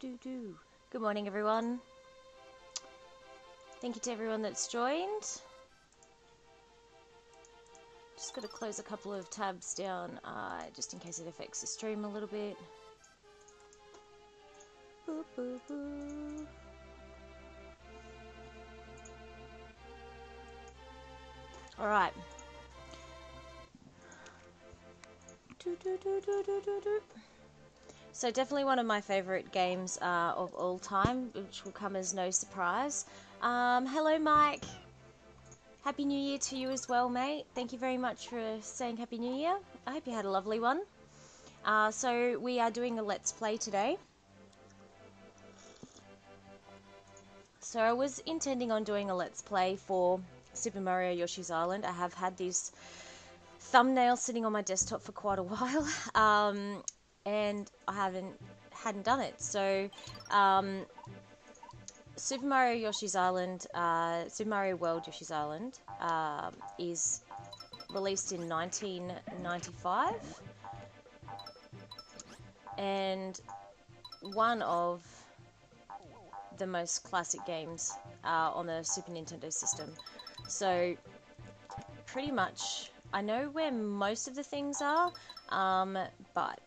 Good morning, everyone. Thank you to everyone that's joined. Just got to close a couple of tabs down, just in case it affects the stream a little bit. Boo, boo, boo. All right. So definitely one of my favorite games of all time, which will come as no surprise. Hello, Mike. Happy New Year to you as well, mate. Thank you very much for saying Happy New Year. I hope you had a lovely one. So we are doing a Let's Play today. So I was intending on doing a Let's Play for Super Mario Yoshi's Island. I have had this thumbnail sitting on my desktop for quite a while, and I hadn't done it. So Super Mario Yoshi's Island, Super Mario World Yoshi's Island, is released in 1995, and one of the most classic games on the Super Nintendo system. So pretty much I know where most of the things are, but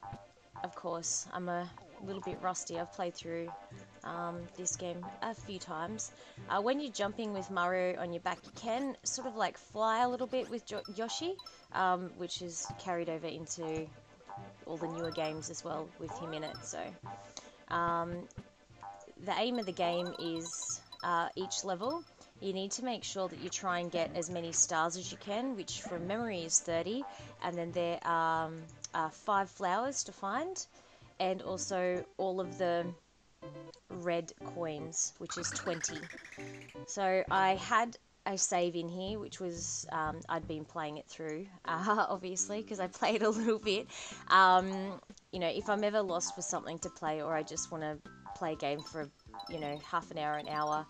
of course I'm a little bit rusty. I've played through this game a few times. When you're jumping with Mario on your back, you can sort of like fly a little bit with Yoshi, which is carried over into all the newer games as well with him in it. So the aim of the game is each level you need to make sure that you try and get as many stars as you can, which from memory is 30, and then there are 5 flowers to find, and also all of the red coins, which is 20. So I had a save in here, which was I'd been playing it through, obviously, because I played a little bit. You know, if I'm ever lost for something to play, or I just want to play a game for, you know, half an hour, an hour,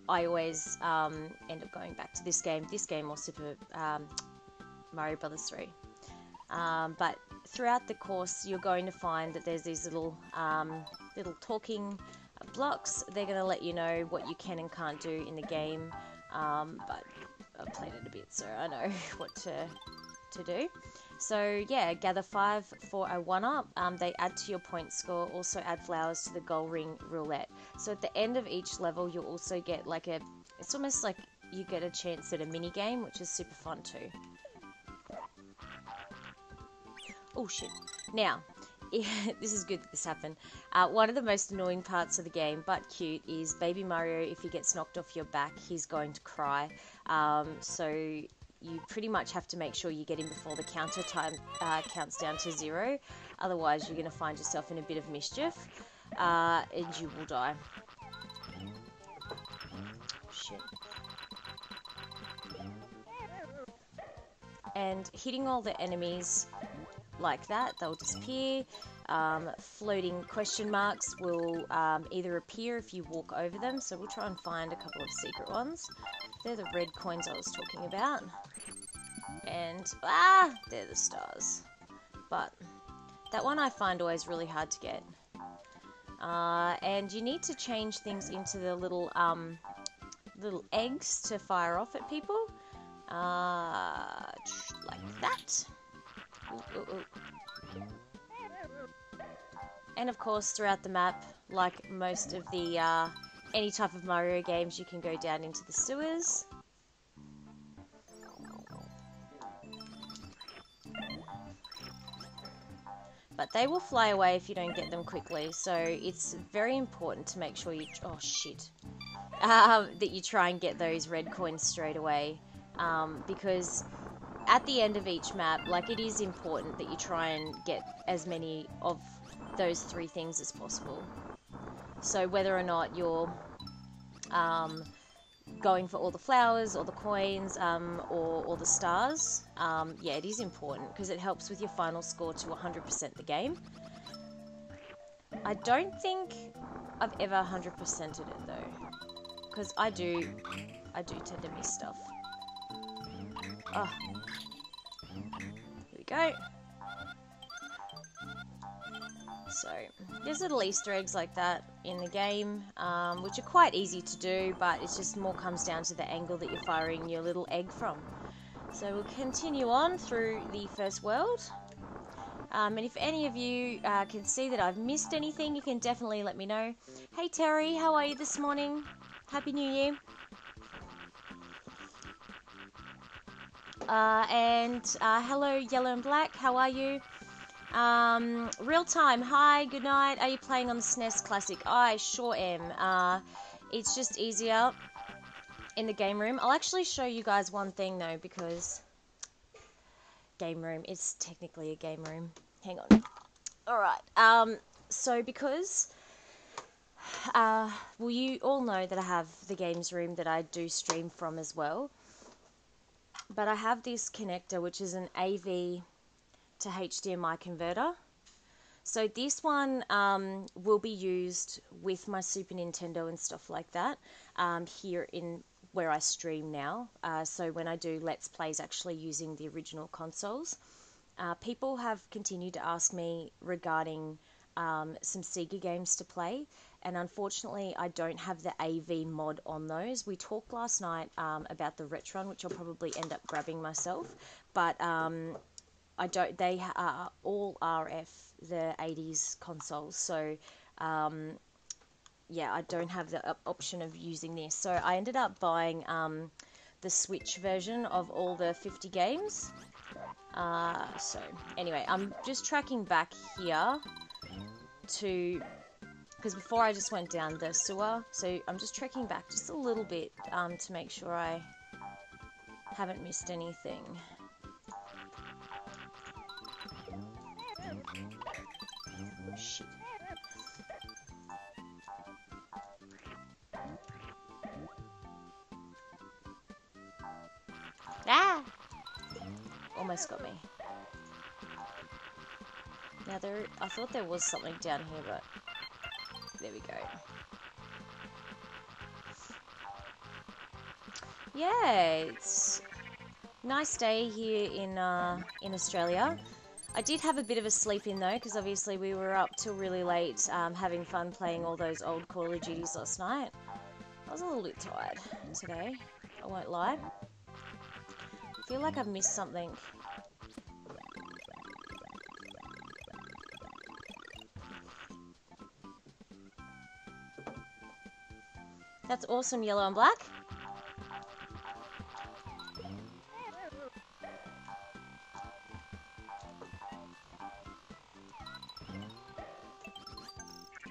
I always end up going back to this game or Super Mario Brothers 3. But throughout the course, you're going to find that there's these little talking blocks. They're going to let you know what you can and can't do in the game. But I've played it a bit, so I know what to do. So yeah, gather 5 for a 1-up. They add to your point score, also add flowers to the gold ring roulette. So at the end of each level, you'll also get like it's almost like you get a chance at a mini game, which is super fun too. Oh shit. Now, this is good that this happened. One of the most annoying parts of the game, but cute, is Baby Mario, if he gets knocked off your back, he's going to cry. So you pretty much have to make sure you get him before the counter time counts down to 0. Otherwise, you're going to find yourself in a bit of mischief, and you will die. Shit. And hitting all the enemies like that, they'll disappear. Floating question marks will either appear if you walk over them, so we'll try and find a couple of secret ones. They're the red coins I was talking about. And, they're the stars. But that one I find always really hard to get. And you need to change things into the little eggs to fire off at people. Like that. Ooh, ooh, ooh. And of course, throughout the map, like most of the any type of Mario games, you can go down into the sewers. But they will fly away if you don't get them quickly, so it's very important to make sure you... Oh, shit. That you try and get those red coins straight away. Because at the end of each map, like, it is important that you try and get as many of those 3 things as possible. So whether or not you're going for all the flowers or the coins or the stars, yeah, it is important because it helps with your final score to 100% the game. I don't think I've ever 100%ed it though, because I do tend to miss stuff. Oh, here we go. So there's little Easter eggs like that in the game, which are quite easy to do, but it's just more comes down to the angle that you're firing your little egg from. So we'll continue on through the first world. And if any of you can see that I've missed anything, you can definitely let me know. Hey Terry, how are you this morning? Happy New Year. Hello Yellow and Black, how are you? Real time, hi, good night. Are you playing on the SNES Classic? I sure am. It's just easier in the game room. I'll actually show you guys one thing though, because game room, it's technically a game room. Hang on. Alright, so because, well, you all know that I have the games room that I do stream from as well. But I have this connector, which is an AV to HDMI converter. So this one will be used with my Super Nintendo and stuff like that here in where I stream now. So when I do Let's Plays actually using the original consoles. People have continued to ask me regarding some Sega games to play, and unfortunately I don't have the AV mod on those. We talked last night about the Retron, which I'll probably end up grabbing myself, but I don't. They are all RF, the 80s consoles, so yeah, I don't have the option of using this. So I ended up buying the Switch version of all the 50 games. So anyway, I'm just tracking back here to, because before I just went down the sewer, so I'm just trekking back just a little bit to make sure I haven't missed anything. Shit. Ah! Almost got me. Now I thought there was something down here, but there we go. Yeah, it's a nice day here in Australia. I did have a bit of a sleep in though, because obviously we were up till really late having fun playing all those old Call of Duties last night. I was a little bit tired today, I won't lie. I feel like I've missed something. That's awesome, Yellow and Black.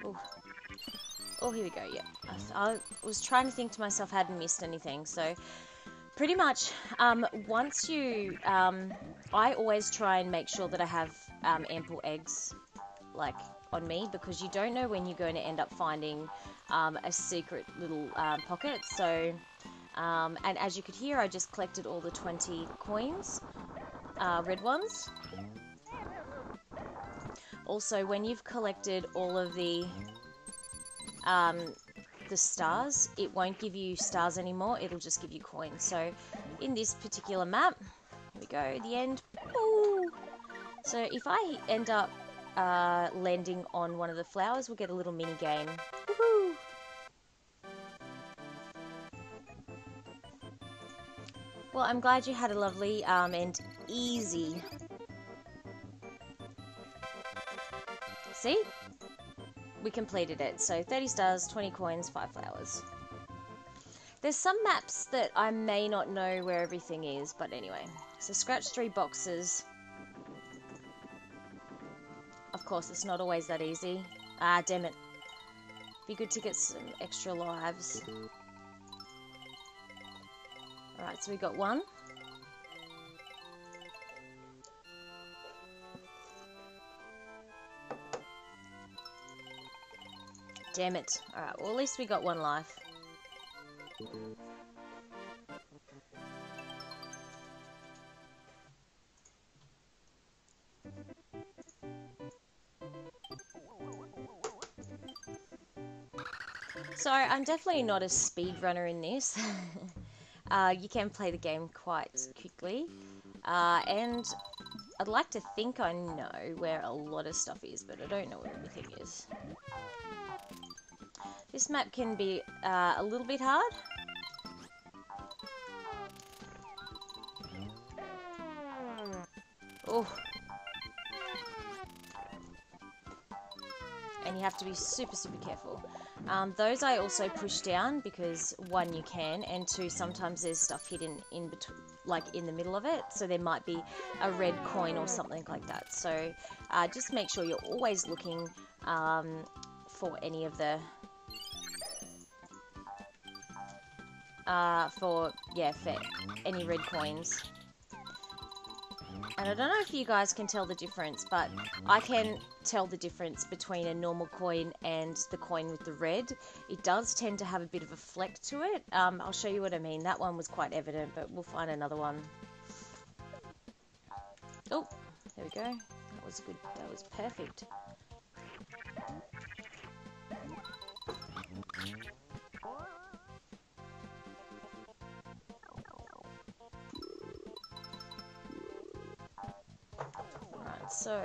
Ooh. Oh, here we go, yeah. I was trying to think to myself I hadn't missed anything, so pretty much once you... I always try and make sure that I have ample eggs, like, on me, because you don't know when you're going to end up finding a secret little pocket. So, and as you could hear, I just collected all the 20 coins, red ones. Also, when you've collected all of the stars, it won't give you stars anymore, it'll just give you coins. So, in this particular map, here we go, the end. Ooh. So, if I end up landing on one of the flowers, we'll get a little mini game. Woohoo! Well, I'm glad you had a lovely and easy. See? We completed it. So 30 stars, 20 coins, 5 flowers. There's some maps that I may not know where everything is, but anyway. So scratch 3 boxes. Of course, it's not always that easy. Ah, damn it. Be good to get some extra lives. Alright, so we got 1. Damn it. Alright, well at least we got 1 life. So, I'm definitely not a speedrunner in this. You can play the game quite quickly. And I'd like to think I know where a lot of stuff is. is, but I don't know what everything is. This map can be a little bit hard. Oh. And you have to be super, super careful. Those I also push down because one, you can, and two, sometimes there's stuff hidden in between, like in the middle of it. So there might be a red coin or something like that. So just make sure you're always looking for any of the for any red coins. And I don't know if you guys can tell the difference, but I can tell the difference between a normal coin and the coin with the red. It does tend to have a bit of a fleck to it. I'll show you what I mean. That one was quite evident, but we'll find another one. Oh, there we go. That was good. That was perfect. Right, so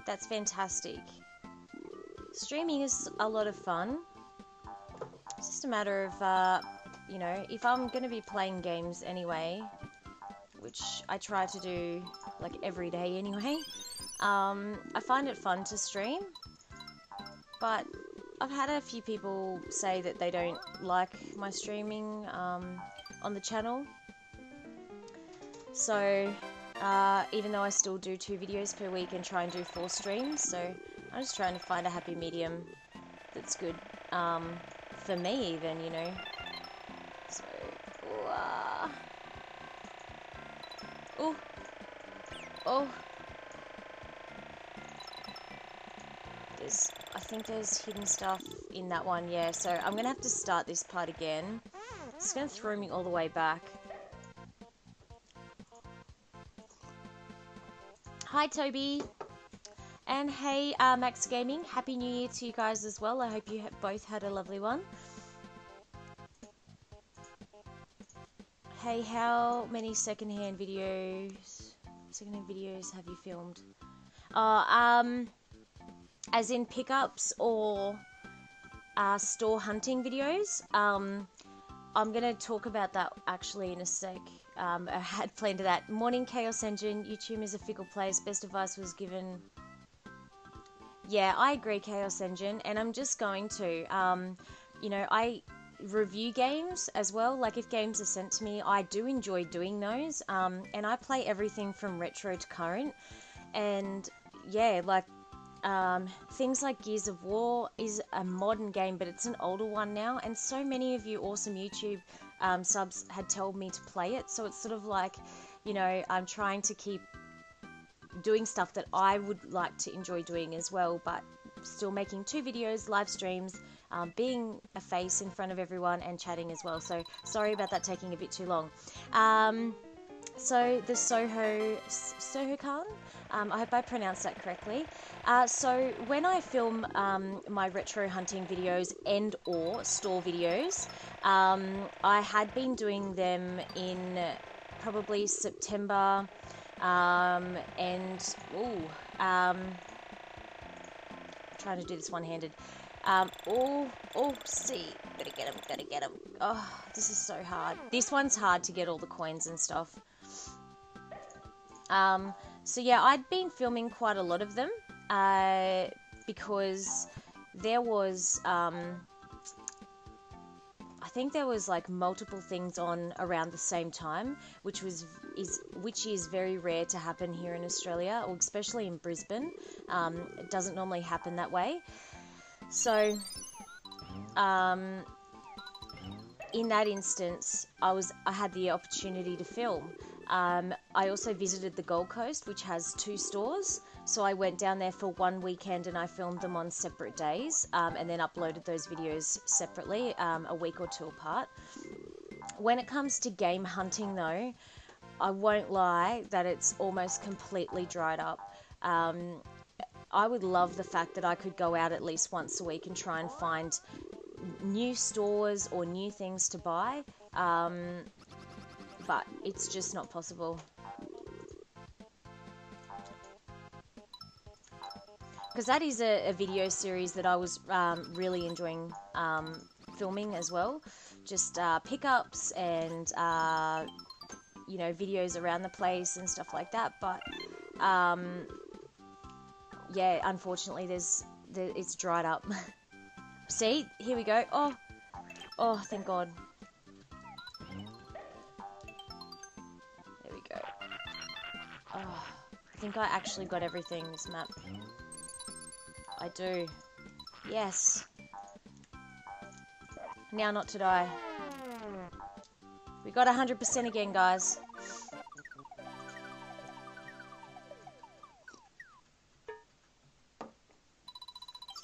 that's fantastic. Streaming is a lot of fun. It's just a matter of, you know, if I'm going to be playing games anyway, which I try to do like every day anyway, I find it fun to stream, but I've had a few people say that they don't like my streaming on the channel. So even though I still do 2 videos per week and try and do 4 streams, so I'm just trying to find a happy medium that's good for me even, you know. So, oh, oh, I think there's hidden stuff in that one, yeah, so I'm gonna have to start this part again. It's gonna throw me all the way back. Hi, Toby. And hey, Max Gaming, Happy New Year to you guys as well. I hope you both had a lovely one. Hey, how many secondhand videos have you filmed? As in pickups or store hunting videos? I'm going to talk about that actually in a sec. I had planned to that. Morning, Chaos Engine. YouTube is a fickle place. Best advice was given. Yeah, I agree, Chaos Engine, and I'm just going to, you know, I review games as well. Like, if games are sent to me, I do enjoy doing those, and I play everything from retro to current, and yeah, like, things like Gears of War is a modern game, but it's an older one now, and so many of you awesome YouTube subs had told me to play it, so it's sort of like, you know, I'm trying to keep doing stuff that I would like to enjoy doing as well, but still making 2 videos, live streams, being a face in front of everyone and chatting as well. So sorry about that taking a bit too long. So the Soho-kan, I hope I pronounced that correctly. So when I film my retro hunting videos and or store videos, I had been doing them in probably September, trying to do this one-handed. See, gotta get him. Oh, this is so hard. This one's hard to get all the coins and stuff. So yeah, I'd been filming quite a lot of them, because there was, I think there was like multiple things on around the same time, which is very rare to happen here in Australia, or especially in Brisbane. It doesn't normally happen that way. So, in that instance, I had the opportunity to film. I also visited the Gold Coast, which has 2 stores. So I went down there for one weekend and I filmed them on separate days, and then uploaded those videos separately, a week or 2 apart. When it comes to game hunting though, I won't lie that it's almost completely dried up. I would love the fact that I could go out at least once a week and try and find new stores or new things to buy, but it's just not possible. Because that is a video series that I was really enjoying filming as well. Just pickups and, you know, videos around the place and stuff like that. But, yeah, unfortunately, it's dried up. See, here we go. Oh, thank God. There we go. Oh, I think I actually got everything this map. I do. Yes. Now not to die. We got 100% again, guys.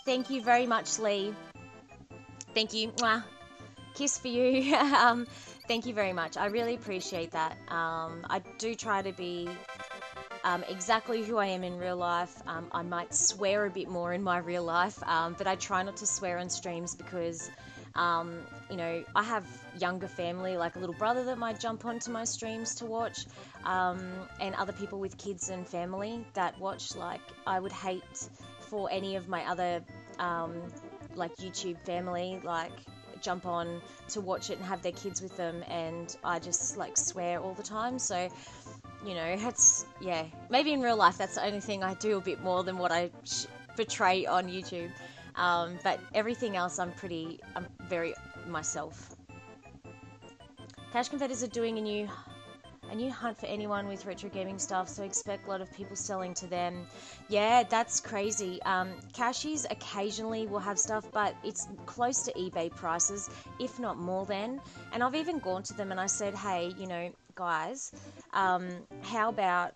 Thank you very much, Lee. Thank you. Mwah. Kiss for you. Thank you very much. I really appreciate that. I do try to be exactly who I am in real life. I might swear a bit more in my real life, but I try not to swear on streams because, you know, I have younger family, like a little brother that might jump onto my streams to watch, and other people with kids and family that watch. Like, I would hate for any of my other, like, YouTube family, like, jump on to watch it and have their kids with them, and I just, like, swear all the time. So, you know, it's, yeah, maybe in real life that's the only thing I do a bit more than what I portray on YouTube. But everything else I'm very myself. Cash Confetters are doing a new hunt for anyone with retro gaming stuff, so expect a lot of people selling to them. Yeah, that's crazy. Cashies occasionally will have stuff, but it's close to eBay prices, if not more than. And I've even gone to them and I said, hey, you know, guys, how about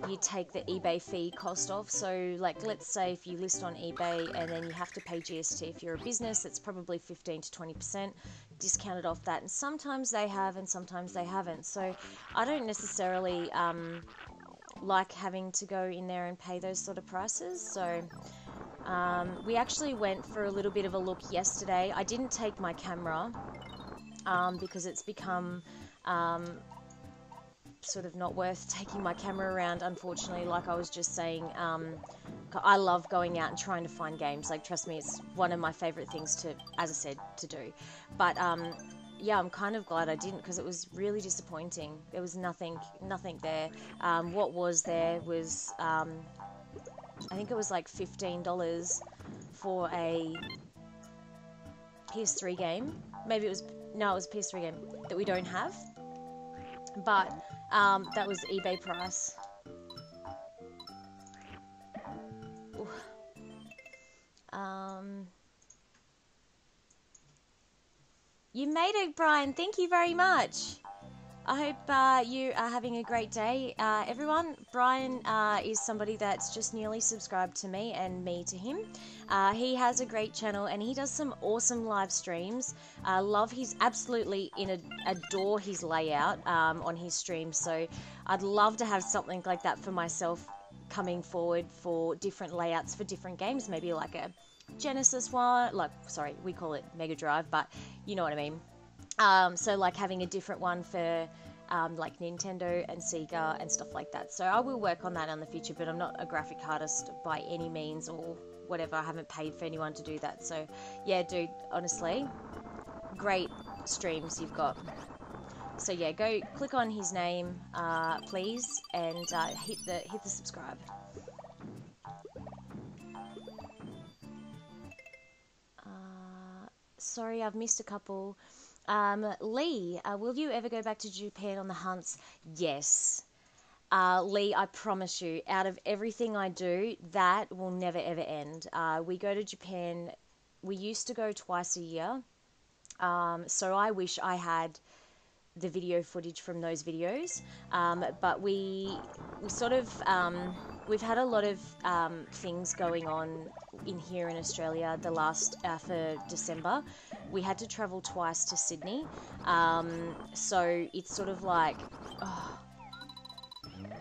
you take the eBay fee cost off? So, like, let's say if you list on eBay and then you have to pay GST. If you're a business, it's probably 15 to 20% discounted off that, and sometimes they have and sometimes they haven't. So I don't necessarily like having to go in there and pay those sort of prices. So we actually went for a little bit of a look yesterday. I didn't take my camera because it's become sort of not worth taking my camera around, unfortunately. Like I was just saying, I love going out and trying to find games. Like, trust me, it's one of my favorite things to, as I said, to do. But yeah, I'm kind of glad I didn't, because it was really disappointing. There was nothing there. What was there was, I think it was like $15 for a PS3 game. Maybe it was, no, it was a PS3 game that we don't have. But that was eBay price. You made it, Brian. Thank you very much. I hope you are having a great day, everyone. Brian is somebody that's just newly subscribed to me and me to him. He has a great channel and he does some awesome live streams. Absolutely adore his layout on his streams. So I'd love to have something like that for myself coming forward, for different layouts for different games. Maybe like a Genesis one, sorry, we call it Mega Drive, but you know what I mean. So like having a different one for like Nintendo and Sega and stuff like that. So I will work on that in the future, but I'm not a graphic artist by any means or whatever. I haven't paid for anyone to do that. So yeah, dude, honestly, great streams you've got. So yeah, go click on his name, please, and hit the subscribe. Sorry, I've missed a couple. Lee, will you ever go back to Japan on the hunts? Yes. Lee, I promise you, out of everything I do, that will never ever end. We go to Japan, we used to go twice a year. So I wish I had the video footage from those videos. But we sort of, we've had a lot of things going on in here in Australia the last, for December. We had to travel twice to Sydney. So it's sort of like,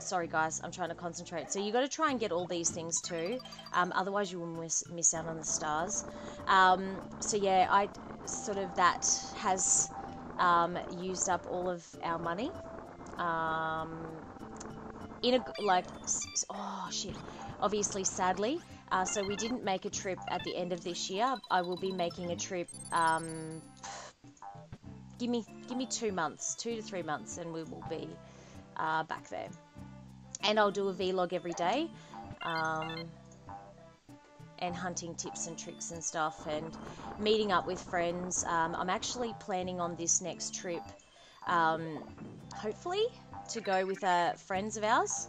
Sorry guys, I'm trying to concentrate. So you got to try and get all these things too, otherwise you will miss out on the stars. So yeah, that has used up all of our money. Oh shit, obviously sadly, so we didn't make a trip at the end of this year. I will be making a trip, give me 2 months, 2 to 3 months, and we will be back there. And I'll do a vlog every day, and hunting tips and tricks and stuff, and meeting up with friends. I'm actually planning on this next trip, hopefully, to go with friends of ours.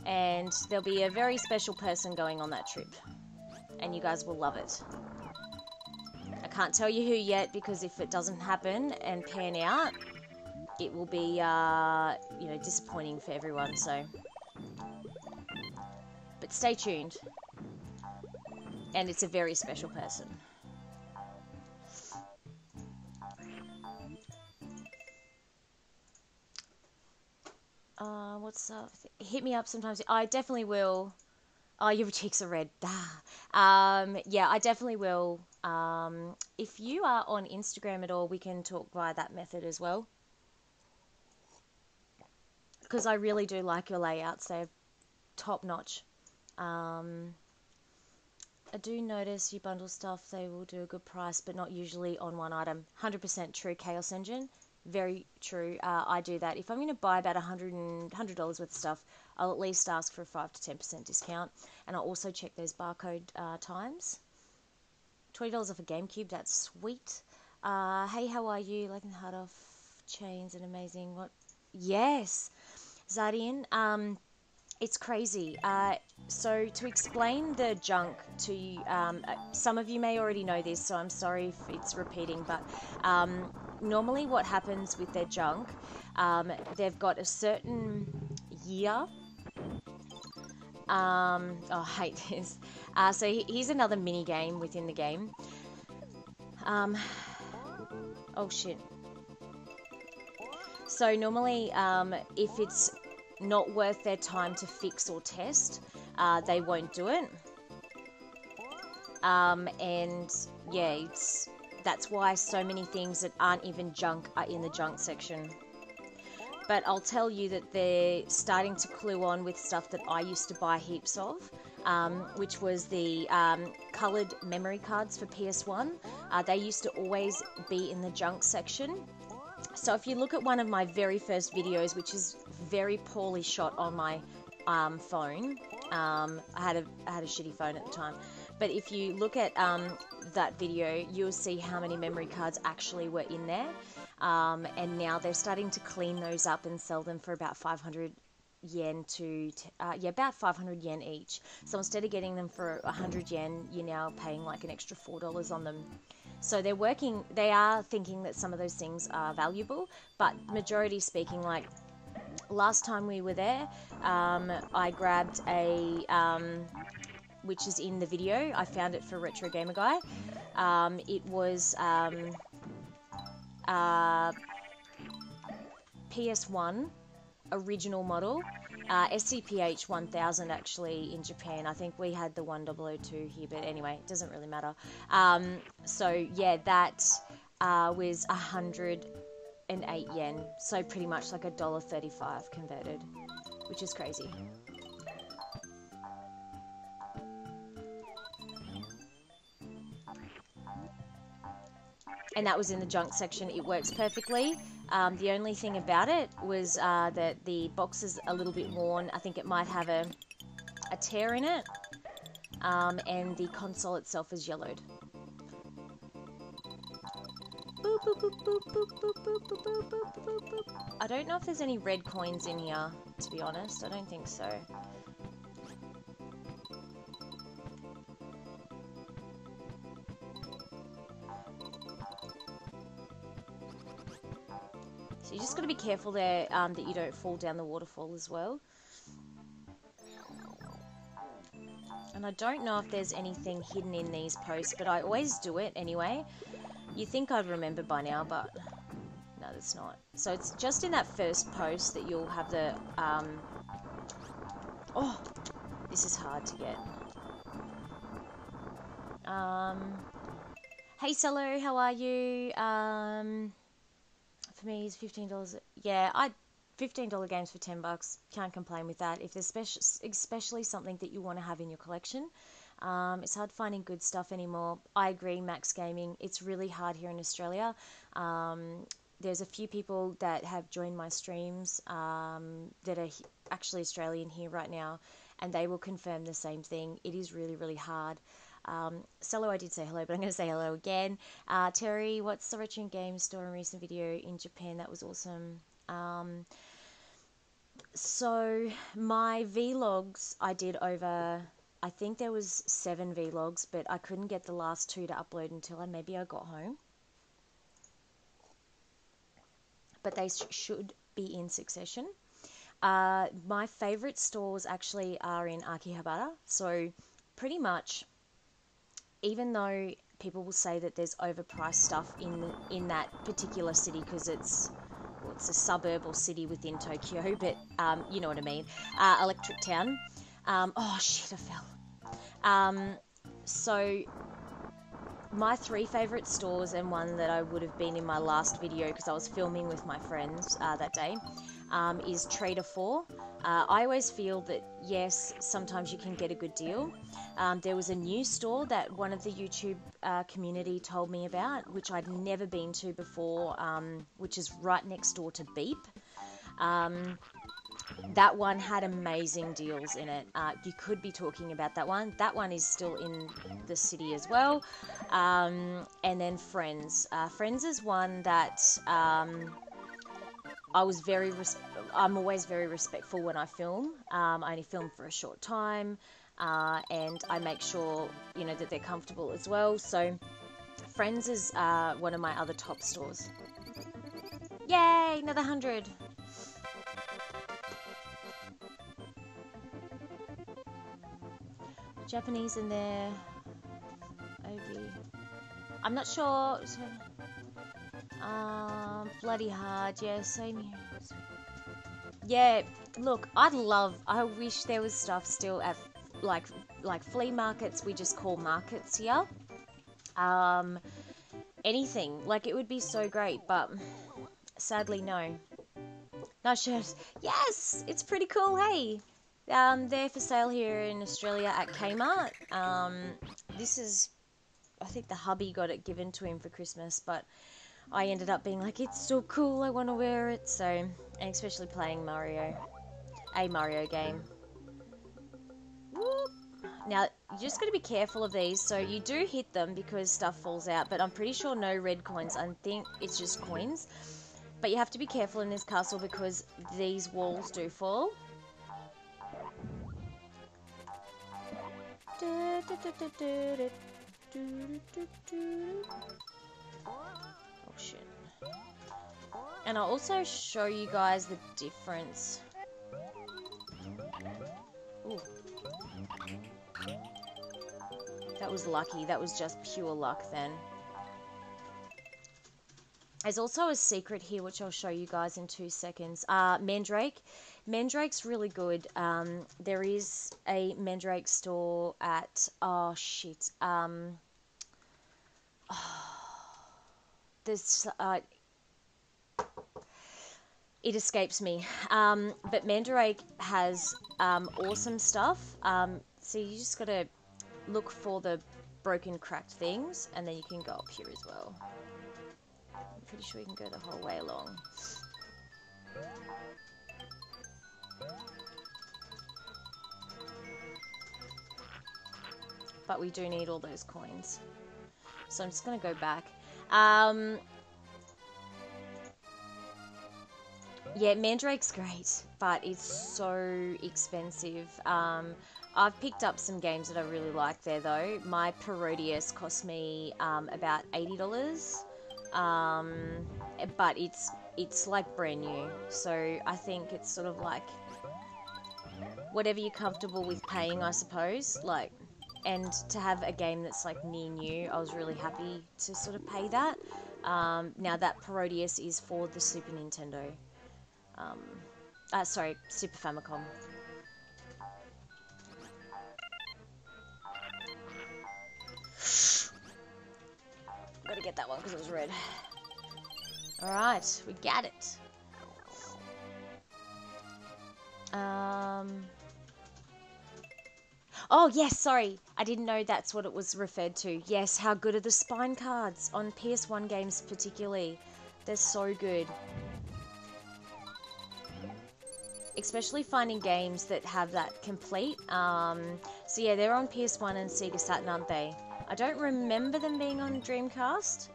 And there'll be a very special person going on that trip. And you guys will love it. I can't tell you who yet, because if it doesn't happen and pan out, it will be, disappointing for everyone, so. But stay tuned. And it's a very special person. What's up? Hit me up sometimes. I definitely will. Oh, your cheeks are red. Yeah, I definitely will. If you are on Instagram at all, we can talk via that method as well. Because I really do like your layouts. They're top notch. I do notice you bundle stuff. They will do a good price, but not usually on one item. 100% true, Chaos Engine. Very true. I do that. If I'm going to buy about $100 worth of stuff, I'll at least ask for a 5 to 10% discount. And I'll also check those barcode times. $20 off a GameCube. That's sweet. Hey, how are you? Like the heart off chains and amazing. What? Yes, Zardian. It's crazy. So to explain the junk to you, some of you may already know this, so I'm sorry if it's repeating, but normally what happens with their junk, they've got a certain year. I hate this. So here's another mini game within the game. Oh shit. So normally, if it's not worth their time to fix or test, they won't do it. And yeah, that's why so many things that aren't even junk are in the junk section. But I'll tell you that they're starting to clue on with stuff that I used to buy heaps of, which was the coloured memory cards for PS1. They used to always be in the junk section. So if you look at one of my very first videos, which is very poorly shot on my phone, I had a shitty phone at the time, but if you look at that video, you'll see how many memory cards actually were in there, and now they're starting to clean those up and sell them for about 500 yen to about 500 yen each. So instead of getting them for 100 yen, you're now paying like an extra $4 on them. So they are thinking that some of those things are valuable, but majority speaking, like last time we were there, I grabbed a, which is in the video, I found it for Retro Gamer Guy. It was PS1 original model, SCPH 1000 actually in Japan. I think we had the 1002 here, but anyway, it doesn't really matter. So yeah, that was 108 yen, so pretty much like $1.35 converted, which is crazy. And that was in the junk section. It works perfectly. The only thing about it was that the box is a little bit worn. I think it might have a tear in it. And the console itself is yellowed. Boop, boop, boop, boop, boop, boop, boop, boop, boop, boop, boop. I don't know if there's any red coins in here, to be honest. I don't think so. So you just got to be careful there that you don't fall down the waterfall as well. And I don't know if there's anything hidden in these posts, but I always do it anyway. You'd think I'd remember by now, but No, that's not. So it's just in that first post that you'll have the, oh, this is hard to get. Hey, Cello, how are you? For me, it's $15. Yeah, $15 games for $10. Can't complain with that. If there's especially something that you want to have in your collection. It's hard finding good stuff anymore. I agree, Max Gaming. It's really hard here in Australia. There's a few people that have joined my streams that are actually Australian here right now, and they will confirm the same thing. It is really, really hard. Cello, I did say hello, but I'm going to say hello again. Terry, what's the Retro Games Store and recent video in Japan? That was awesome. So my vlogs I did over, I think there was 7 vlogs, but I couldn't get the last 2 to upload until maybe I got home. But they should be in succession. My favorite stores actually are in Akihabara, so pretty much, even though people will say that there's overpriced stuff in that particular city because it's a suburb or city within Tokyo, but you know what I mean. Electric Town. Oh shit, I fell. So my 3 favorite stores, and one that I would have been in my last video because I was filming with my friends that day, is Trader 4. I always feel that, yes, sometimes you can get a good deal. There was a new store that one of the YouTube community told me about, which I'd never been to before, which is right next door to Beep. That one had amazing deals in it. You could be talking about that one. That one is still in the city as well. And then Friends. Friends is one that I'm always very respectful when I film. I only film for a short time, and I make sure, you know, that they're comfortable as well. So Friends is one of my other top stores. Yay, another 100. Japanese in there. Obi. I'm not sure. Bloody hard. Yeah, same here. Yeah, look, I wish there was stuff still at like flea markets. We just call markets here. Anything, like, it would be so great, but sadly no. No shirts. Yes, it's pretty cool. Hey. They're for sale here in Australia at Kmart. This is, I think the hubby got it given to him for Christmas, but I ended up being like, it's so cool, I want to wear it. So, and especially playing Mario, a Mario game. Whoop. Now, you just got to be careful of these. So you do hit them because stuff falls out, but I'm pretty sure no red coins. I think it's just coins. But you have to be careful in this castle because these walls do fall. Oh shit. And I'll also show you guys the difference. Ooh. That was lucky. That was just pure luck then. There's also a secret here, which I'll show you guys in 2 seconds. Mandrake. Mandrake's really good. There is a Mandrake store at... Oh, shit. This... it escapes me. But Mandrake has awesome stuff. So you just got to look for the broken, cracked things, and then you can go up here as well. I'm pretty sure you can go the whole way along. But we do need all those coins. So I'm just going to go back. Yeah, Mandrake's great, but it's so expensive. I've picked up some games that I really like there, though. My Parodius cost me about $80. But it's like brand new, so I think it's sort of like whatever you're comfortable with paying, I suppose. Like, and to have a game that's like near new, I was really happy to sort of pay that. Now that Parodius is for the Super Nintendo. Sorry, Super Famicom. Gotta get that one because it was red. Alright, we got it. Oh, yes, sorry. I didn't know that's what it was referred to. Yes, how good are the spine cards on PS1 games particularly. They're so good. Especially finding games that have that complete. So yeah, they're on PS1 and Sega Saturn, aren't they? I don't remember them being on Dreamcast.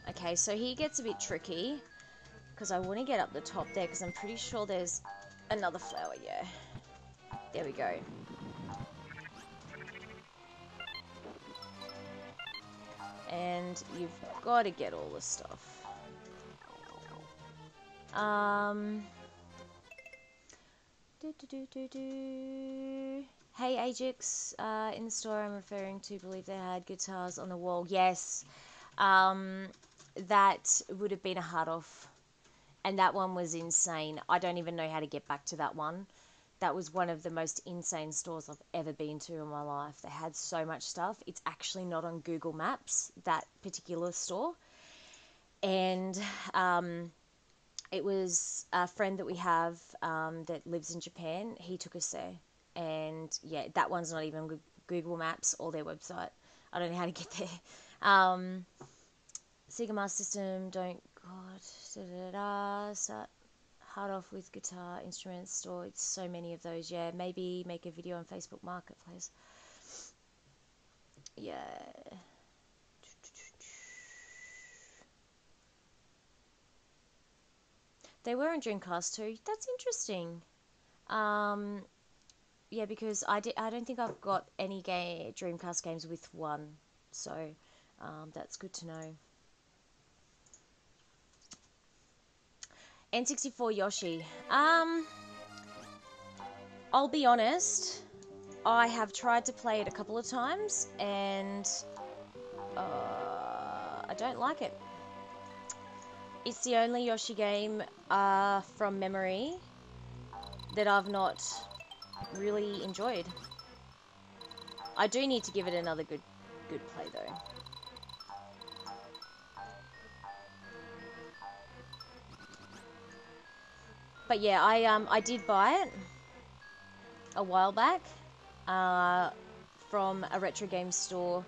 Okay, so he gets a bit tricky because I want to get up the top there because I'm pretty sure there's another flower, yeah. There we go. And you've got to get all the stuff. Hey Ajax, in the store I'm referring to, believe they had guitars on the wall. Yes, that would have been a hard off. And that one was insane. I don't even know how to get back to that one. That was one of the most insane stores I've ever been to in my life. They had so much stuff. It's actually not on Google Maps, that particular store. And it was a friend that we have that lives in Japan. He took us there. And yeah, that one's not even Google Maps or their website. I don't know how to get there. Sega Master System, don't, God, start hard off with guitar, instruments, store, it's so many of those, yeah. Maybe make a video on Facebook Marketplace. Yeah. They were in Dreamcast too. That's interesting. Yeah, because I don't think I've got any Dreamcast games with one, so that's good to know. N64 Yoshi. I'll be honest, I have tried to play it a couple of times, and I don't like it. It's the only Yoshi game from memory that I've not really enjoyed. I do need to give it another good play though. But yeah, I did buy it a while back from a retro game store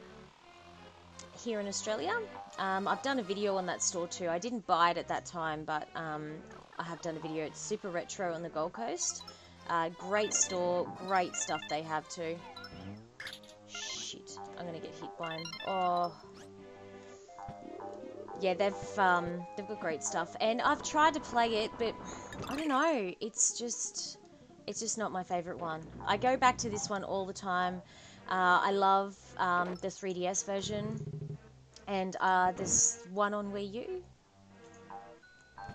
here in Australia. I've done a video on that store too. I didn't buy it at that time, but I have done a video. It's Super Retro on the Gold Coast. Great store, great stuff they have too. Shit, I'm gonna get hit by him. Oh, yeah, they've got great stuff, and I've tried to play it, but I don't know. It's just not my favorite one. I go back to this one all the time. I love the 3DS version, and there's one on Wii U.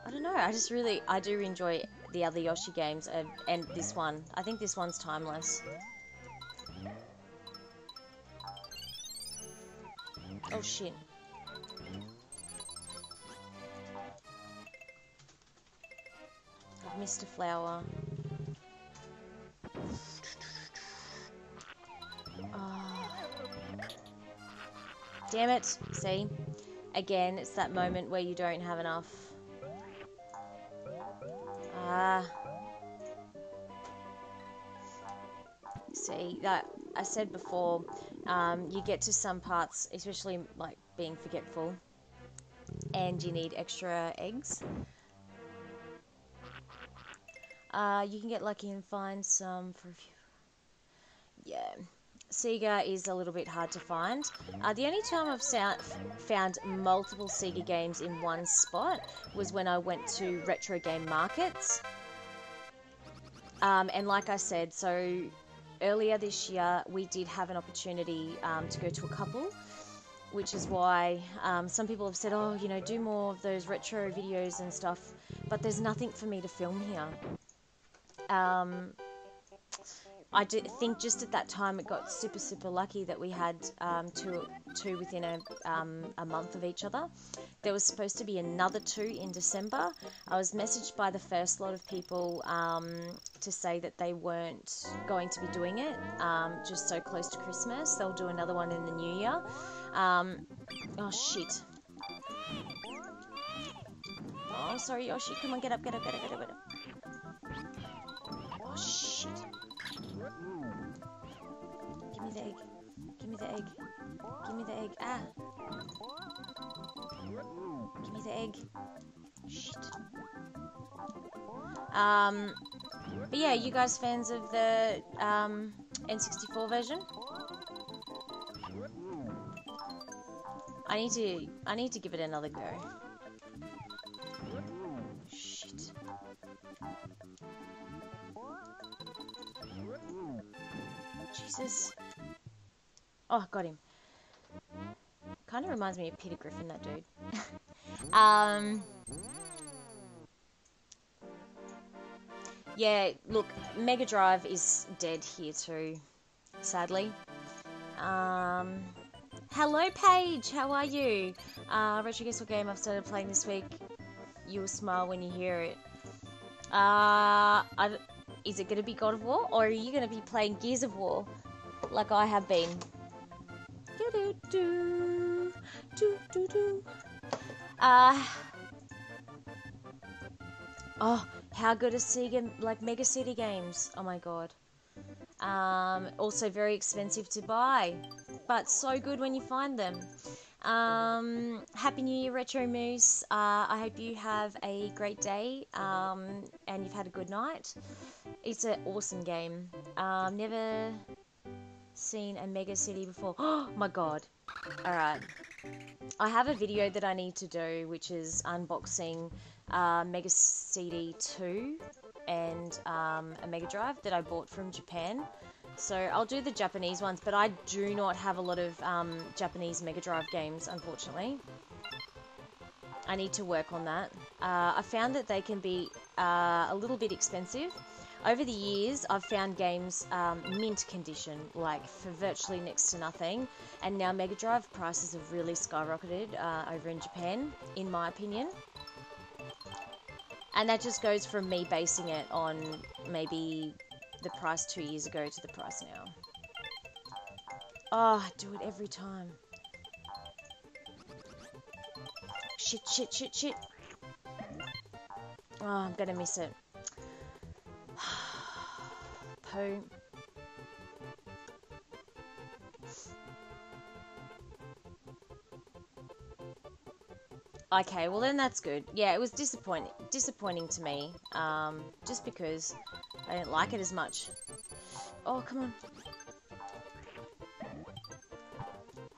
I don't know. I do enjoy the other Yoshi games and this one. I think this one's timeless. Oh shit. I've missed a flower. Oh. Damn it. See? Again, it's that moment where you don't have enough. See, that I said before, you get to some parts, especially like being forgetful, and you need extra eggs. You can get lucky and find some for a few. Yeah, Sega is a little bit hard to find. The only time I've found multiple Sega games in one spot was when I went to retro game markets. And like I said, so earlier this year we did have an opportunity to go to a couple, which is why some people have said, oh, you know, do more of those retro videos and stuff, but there's nothing for me to film here. I think just at that time it got super, super lucky that we had two within a month of each other. There was supposed to be another 2 in December. I was messaged by the first lot of people to say that they weren't going to be doing it just so close to Christmas. They'll do another one in the new year. Oh, shit. Oh, sorry, Yoshi. Come on, get up, get up, get up, get up, get up. Oh, shit. Give me the egg. Give me the egg. Give me the egg. Ah. Give me the egg. Shit. But yeah, you guys fans of the N64 version? I need to give it another go. Shit. Jesus. Oh, got him. Kind of reminds me of Peter Griffin, that dude. Yeah, look, Mega Drive is dead here too, sadly. Hello, Paige. How are you? Retro Guess What game I've started playing this week? You'll smile when you hear it. Is it going to be God of War, or are you going to be playing Gears of War, like I have been? Oh, how good are Sega, like Mega CD games? Oh my god. Also very expensive to buy, but so good when you find them. Happy New Year, Retro Moose. I hope you have a great day, and you've had a good night. It's an awesome game. Never seen a Mega CD before. Oh my god. Alright. I have a video that I need to do, which is unboxing Mega CD 2 and a Mega Drive that I bought from Japan. So I'll do the Japanese ones, but I do not have a lot of Japanese Mega Drive games, unfortunately. I need to work on that. I found that they can be a little bit expensive. Over the years, I've found games mint condition, like for virtually next to nothing, and now Mega Drive prices have really skyrocketed over in Japan, in my opinion. And that just goes from me basing it on maybe the price 2 years ago to the price now. Oh, I do it every time. Shit, shit, shit, shit. Oh, I'm gonna miss it. Poo. Okay, well then that's good. Yeah, it was disappointing to me, just because I didn't like it as much. Oh, come on.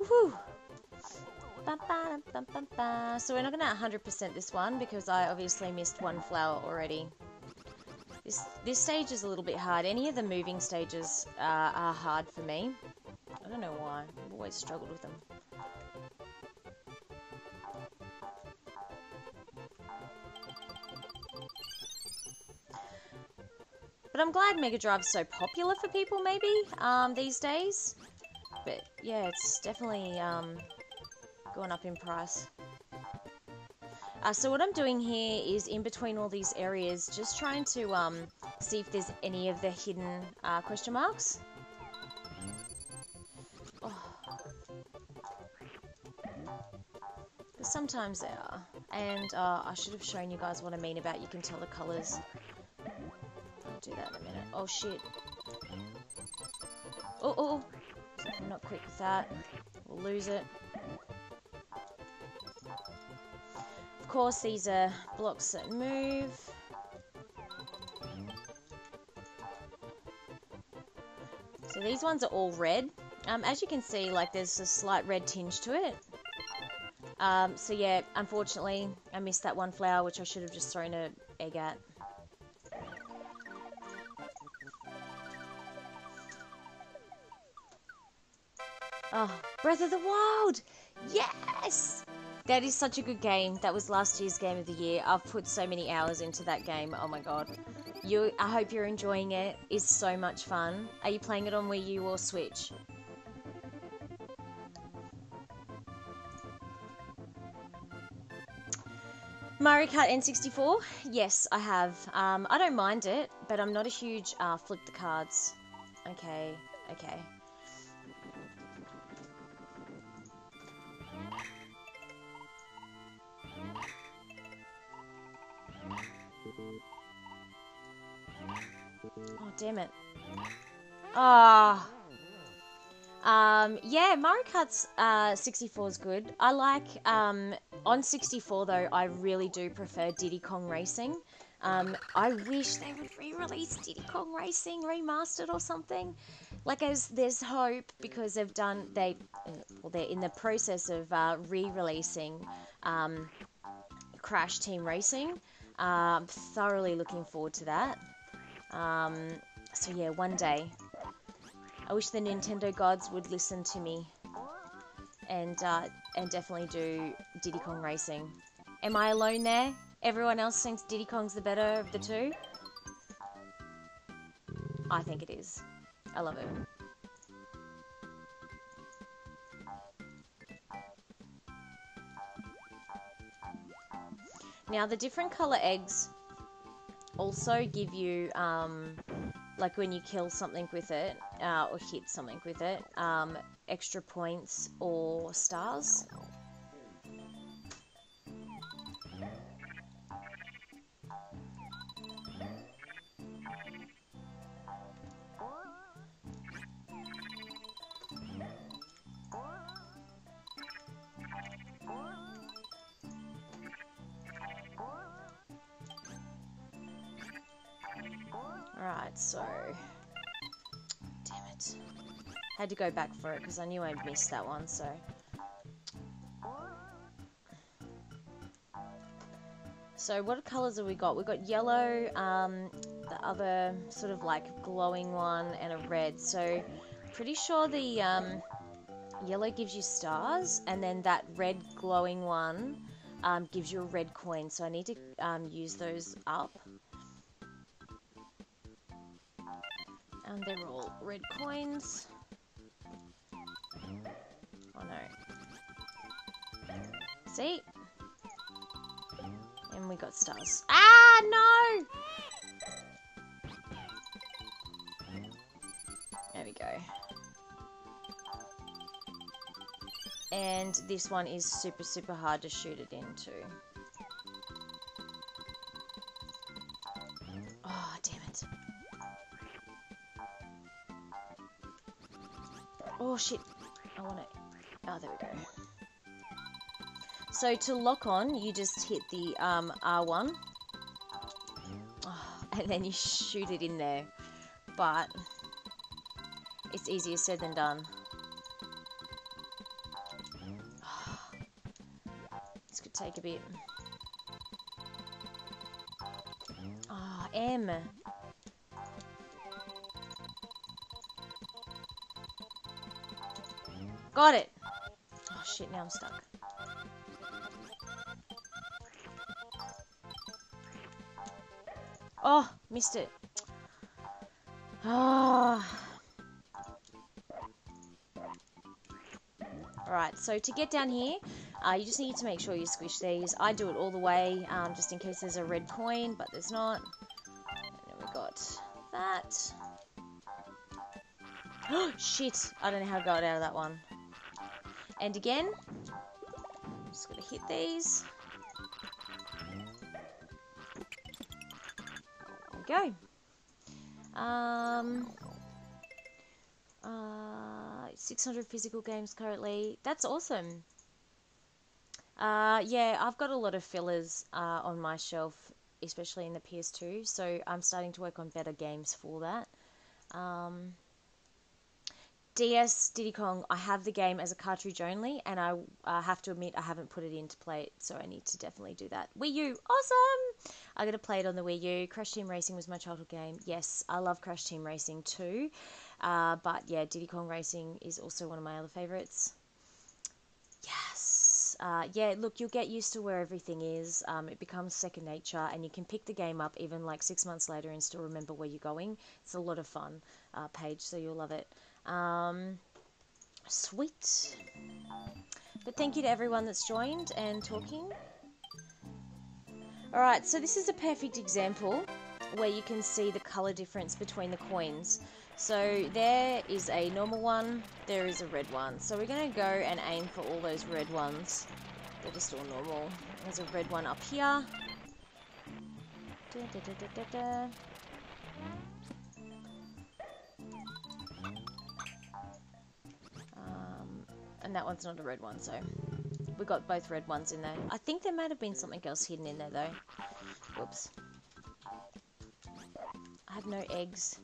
Woohoo! So we're not going to 100% this one, because I obviously missed one flower already. This stage is a little bit hard. Any of the moving stages are hard for me. I don't know why. I've always struggled with them. But I'm glad Mega Drive's so popular for people, maybe, these days. But yeah, it's definitely going up in price. So what I'm doing here is in between all these areas, just trying to see if there's any of the hidden question marks. Oh. Because sometimes they are. And I should have shown you guys what I mean about you can tell the colours. I'll do that in a minute. Oh shit. Oh. I'm not quick with that. We'll lose it. Of course, these are blocks that move. So these ones are all red. As you can see, like there's a slight red tinge to it. So yeah, unfortunately, I missed that one flower, which I should have just thrown an egg at. Oh, Breath of the Wild! Yes! That is such a good game. That was last year's game of the year. I've put so many hours into that game. Oh my god. I hope you're enjoying it. It's so much fun. Are you playing it on Wii U or Switch? Mario Kart N64? Yes, I have. I don't mind it, but I'm not a huge flip the cards. Okay, okay. Oh, damn it. Ah. Yeah, Mario Kart's 64 is good. I like on 64 though. I really do prefer Diddy Kong Racing. I wish they would re-release Diddy Kong Racing remastered or something. Like, as there's hope because they're in the process of re-releasing Crash Team Racing. I'm thoroughly looking forward to that. So yeah, one day. I wish the Nintendo gods would listen to me and definitely do Diddy Kong Racing. Am I alone there? Everyone else thinks Diddy Kong's the better of the two? I think it is. I love it. Now, the different color eggs also give you, like when you kill something with it, or hit something with it, extra points or stars. Alright, so... Damn it. Had to go back for it because I knew I'd missed that one, so... So what colours have we got? We've got yellow, the other sort of like glowing one, and a red. So pretty sure the yellow gives you stars, and then that red glowing one gives you a red coin. So I need to use those up. And they're all red coins. Oh no. See? And we got stars. Ah, no! There we go. And this one is super, super hard to shoot it into. Oh, damn it. Oh, shit. I want to... Oh, there we go. So to lock on, you just hit the R1. Oh, and then you shoot it in there. But it's easier said than done. This could take a bit. Oh, M. Got it. Oh shit, now I'm stuck. Oh, missed it. Oh. Alright, so to get down here, you just need to make sure you squish these. I do it all the way, just in case there's a red coin, but there's not. And then we got that. Oh, shit. I don't know how I got out of that one. And again, just gotta hit these. There we go. 600 physical games currently. That's awesome. Yeah, I've got a lot of fillers on my shelf, especially in the PS2, so I'm starting to work on better games for that. DS Diddy Kong, I have the game as a cartridge only, and I have to admit I haven't put it in to play it, so I need to definitely do that. Wii U, awesome! I got to play it on the Wii U. Crash Team Racing was my childhood game. Yes, I love Crash Team Racing too. But yeah, Diddy Kong Racing is also one of my other favourites. Yes. Yeah, look, you'll get used to where everything is. It becomes second nature, and you can pick the game up even like 6 months later and still remember where you're going. It's a lot of fun, Paige, so you'll love it. Sweet. But thank you to everyone that's joined and talking. Alright, so this is a perfect example where you can see the colour difference between the coins. So there is a normal one, there is a red one. So we're going to go and aim for all those red ones that are still normal. There's a red one up here. And that one's not a red one, so we got both red ones in there. I think there might have been something else hidden in there, though. Whoops. I have no eggs.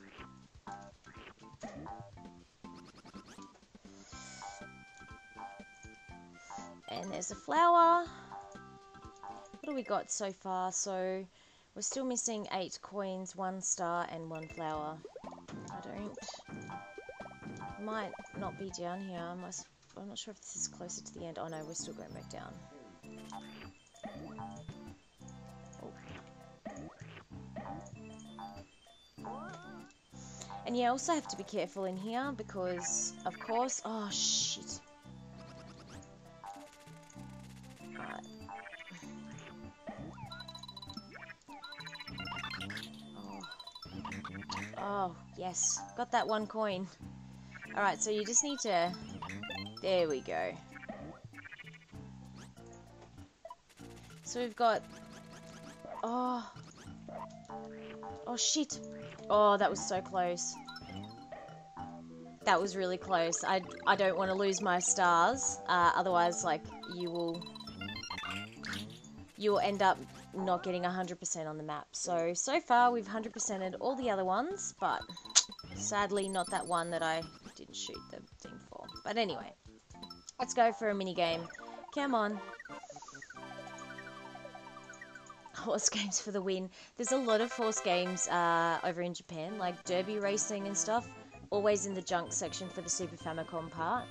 And there's a flower. What do we got so far? So we're still missing 8 coins, 1 star, and 1 flower. Might not be down here. I'm not sure if this is closer to the end. Oh no, we're still going back down. Oh. And yeah, also have to be careful in here because, of course... Oh, shit. Alright. Oh, yes. Got that 1 coin. Alright, so you just need to... There we go. So we've got... Oh. Oh, shit. Oh, that was so close. That was really close. I don't want to lose my stars. Otherwise, like, you will end up not getting 100% on the map. So far, we've 100%ed all the other ones, but sadly, not that one that I didn't shoot the thing for. But anyway, let's go for a mini game. Come on. Horse games for the win. There's a lot of horse games over in Japan, like derby racing and stuff. Always in the junk section for the Super Famicom part.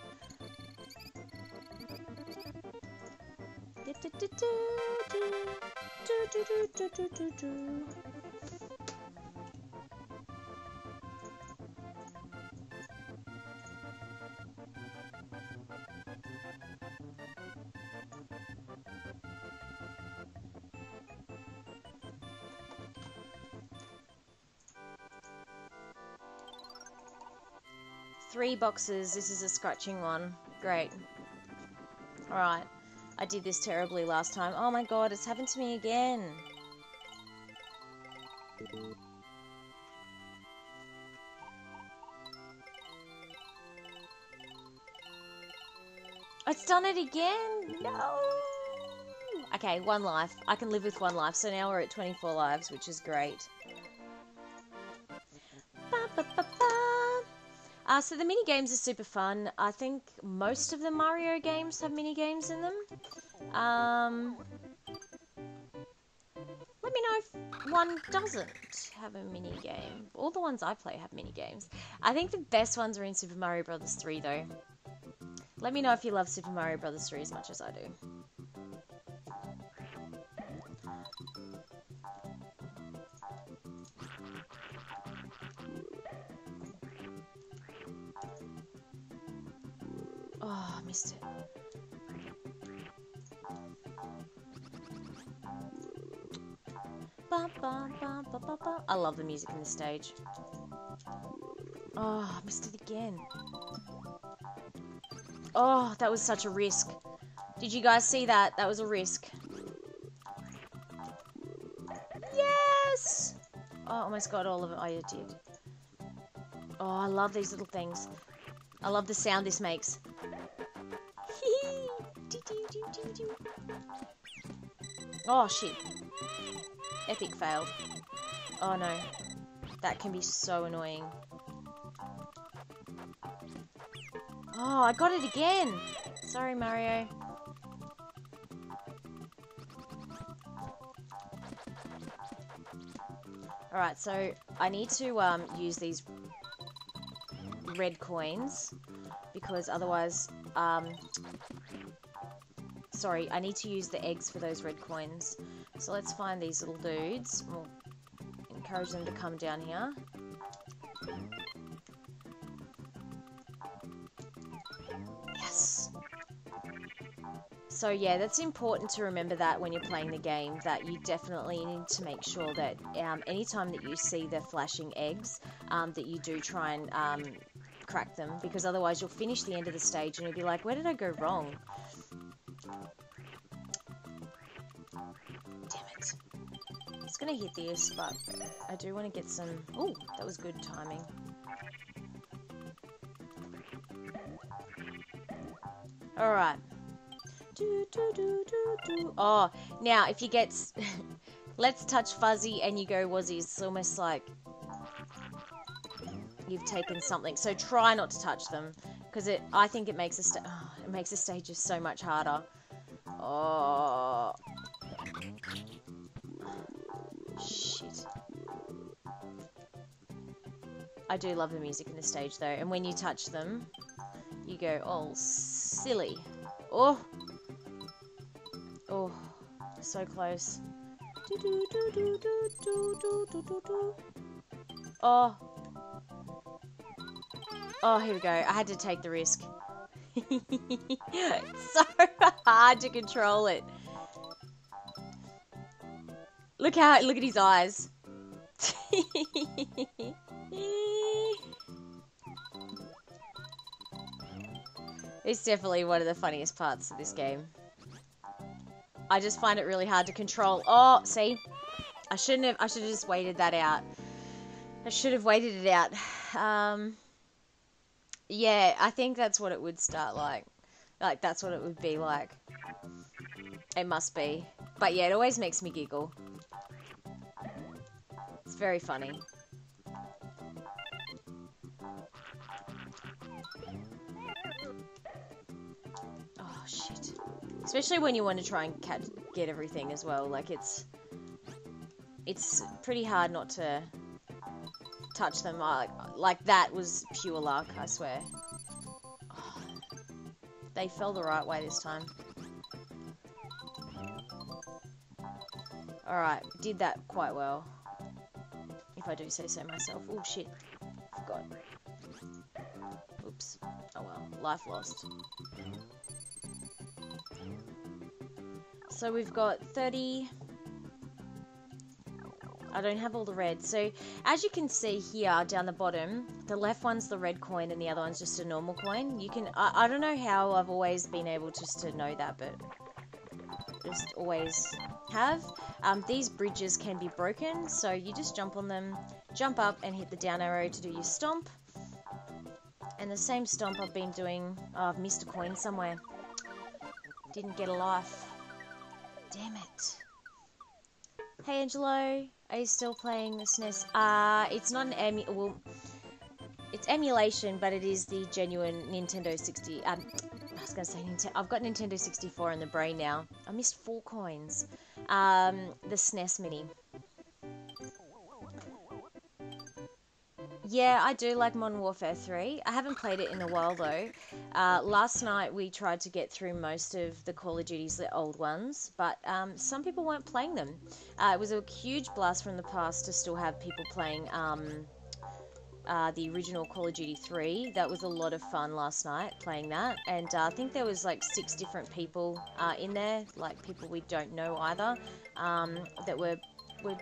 3 boxes. This is a scratching one. Great. Alright. I did this terribly last time. Oh my god, it's happened to me again. It's done it again? No! Okay, 1 life. I can live with 1 life. So now we're at 24 lives, which is great. So the mini games are super fun. I think most of the Mario games have mini games in them. Let me know if one doesn't have a mini game. All the ones I play have mini games. I think the best ones are in Super Mario Bros. 3 though. Let me know if you love Super Mario Bros. 3 as much as I do. Oh, I missed it. I love the music in this stage. Oh, I missed it again. Oh, that was such a risk. Did you guys see that? That was a risk. Yes! Oh, I almost got all of it. Oh, you did. Oh, I love these little things. I love the sound this makes. Oh, shit. Epic failed. Oh, no. That can be so annoying. Oh, I got it again. Sorry, Mario. Alright, so I need to use these red coins because otherwise, sorry, I need to use the eggs for those red coins. So let's find these little dudes. We'll encourage them to come down here. Yes! So yeah, that's important to remember that when you're playing the game, that you definitely need to make sure that anytime that you see the flashing eggs, that you do try and crack them, because otherwise you'll finish the end of the stage and you'll be like, where did I go wrong? Damn it. I was going to hit this, but I do want to get some... Ooh, that was good timing. Alright. Oh, now if you get... Let's touch Fuzzy and you go Wazzy. It's almost like you've taken something. So try not to touch them, because I think it makes it makes the stages so much harder. Oh, shit. I do love the music in the stage though, and when you touch them, you go all silly. Oh, oh, so close. Oh. Oh, here we go. I had to take the risk. It's so hard to control it. Look at his eyes. It's definitely one of the funniest parts of this game. I just find it really hard to control. Oh, see? I should have just waited that out. I should have waited it out. Yeah, I think that's what it would start like. Like, that's what it would be like. It must be. But yeah, it always makes me giggle. It's very funny. Oh, shit. Especially when you want to try and get everything as well. Like, it's pretty hard not to touch them. Like that was pure luck, I swear. Oh, they fell the right way this time. Alright, did that quite well, if I do say so myself. Oh shit, forgot. Oops. Oh well, life lost. So we've got 30... I don't have all the red. So, as you can see here, down the bottom, the left one's the red coin and the other one's just a normal coin. You can... I don't know how I've always been able just to know that, but just always have. These bridges can be broken, so you just jump on them, jump up and hit the down arrow to do your stomp. And the same stomp I've been doing... Oh, I've missed a coin somewhere. Didn't get a life. Damn it. Hey Angelo, are you still playing the SNES? It's not an well, it's emulation, but it is the genuine Nintendo 60. I was gonna say I've got Nintendo 64 in the brain now. I missed 4 coins. The SNES Mini. Yeah, I do like Modern Warfare 3. I haven't played it in a while though. Last night we tried to get through most of the Call of Duties, the old ones, but some people weren't playing them. It was a huge blast from the past to still have people playing the original Call of Duty 3. That was a lot of fun last night, playing that. And I think there was like 6 different people in there, like people we don't know either, that were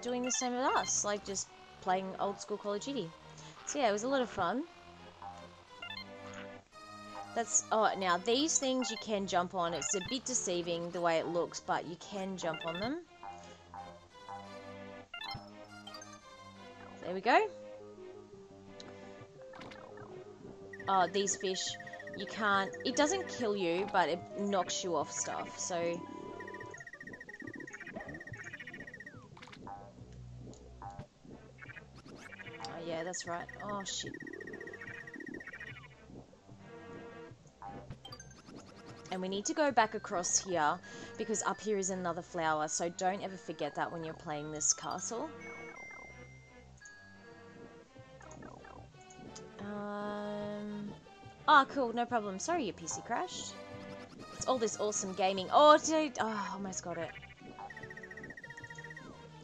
doing the same as us, like just playing old school Call of Duty. So yeah, it was a lot of fun. Now these things you can jump on. It's a bit deceiving the way it looks, but you can jump on them. There we go. Oh, these fish, you can't... It doesn't kill you, but it knocks you off stuff, so... Oh, yeah, that's right. Oh, shit. And we need to go back across here, because up here is another flower, so don't ever forget that when you're playing this castle. Oh, cool, no problem. Sorry your PC crashed. It's all this awesome gaming. Oh, dude. Oh, almost got it.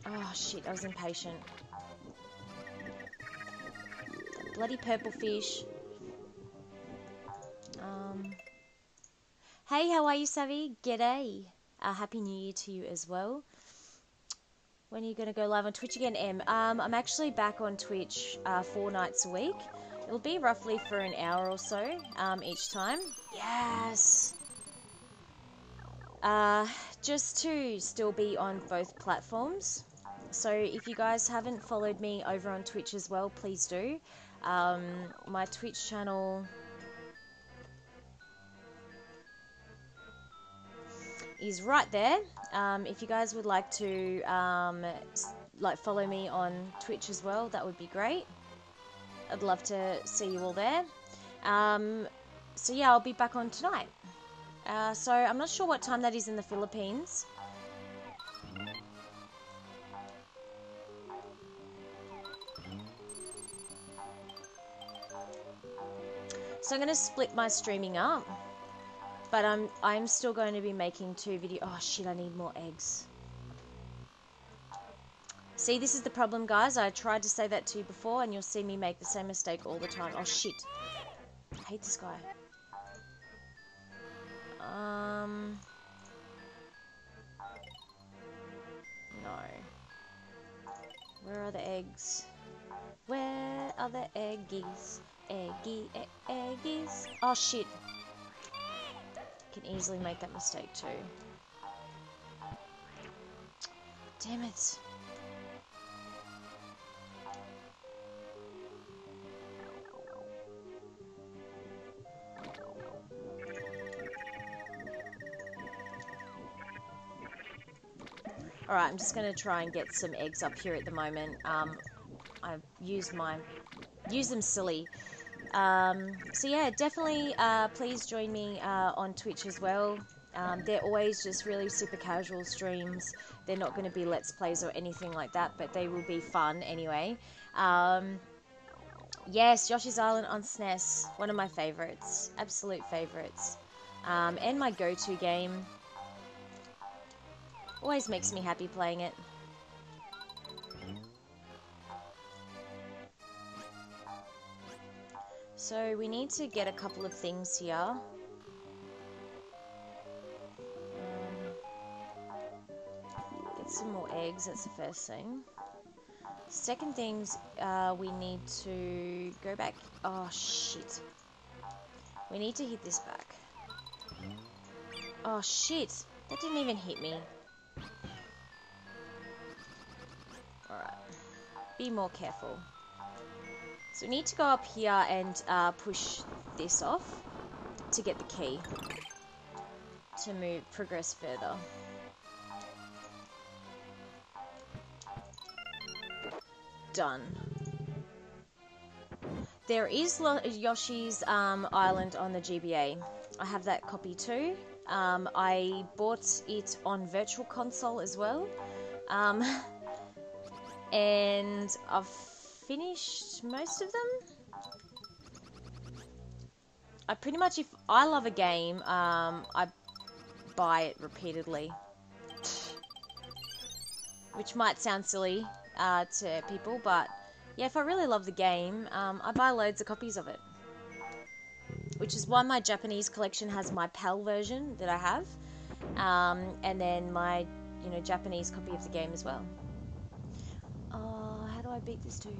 Oh, shit, I was impatient. That bloody purple fish. Hey, how are you, Savvy? G'day. Happy New Year to you as well. When are you going to go live on Twitch again, Em? I'm actually back on Twitch 4 nights a week. It'll be roughly for an hour or so each time. Yes! Just to still be on both platforms. So if you guys haven't followed me over on Twitch as well, please do. My Twitch channel is right there. If you guys would like to follow me on Twitch as well, that would be great. I'd love to see you all there. So yeah, I'll be back on tonight. So I'm not sure what time that is in the Philippines. So I'm going to split my streaming up. But I'm still going to be making 2 videos. Oh shit, I need more eggs. See, this is the problem, guys. I tried to say that to you before, and you'll see me make the same mistake all the time. Oh shit. I hate this guy. No. Where are the eggs? Where are the eggies? Eggies. Oh shit. Can easily make that mistake too. Damn it. Alright, I'm just going to try and get some eggs up here at the moment. I've used them silly. So yeah, definitely please join me on Twitch as well. They're always just really super casual streams. They're not going to be Let's Plays or anything like that, but they will be fun anyway. Yes, Yoshi's Island on SNES, one of my favorites, absolute favorites. And my go-to game. Always makes me happy playing it. So we need to get a couple of things here. Get some more eggs, that's the first thing. Second things, we need to go back. Oh shit. We need to hit this back. Oh shit, that didn't even hit me. Alright, be more careful. So we need to go up here and push this off to get the key to progress further. Done. There is Yoshi's Island on the GBA. I have that copy too. I bought it on Virtual Console as well. And I've finished most of them. I pretty much, if I love a game, I buy it repeatedly. Which might sound silly to people, but yeah, if I really love the game, I buy loads of copies of it. Which is why my Japanese collection has my PAL version that I have, and then my, Japanese copy of the game as well. Oh, how do I beat this dude?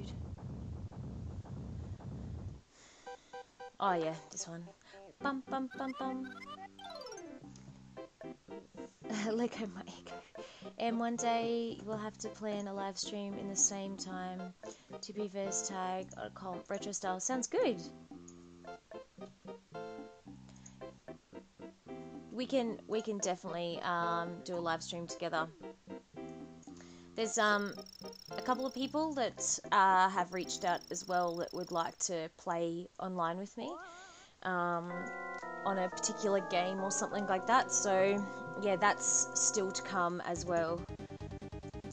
Oh yeah, this one. Bum bum bum bum. Lego my ego. And one day we'll have to plan a live stream in the same time to be verse tag or comp retro style. Sounds good. We can definitely do a live stream together. There's a couple of people that have reached out as well that would like to play online with me on a particular game or something like that. So yeah, that's still to come as well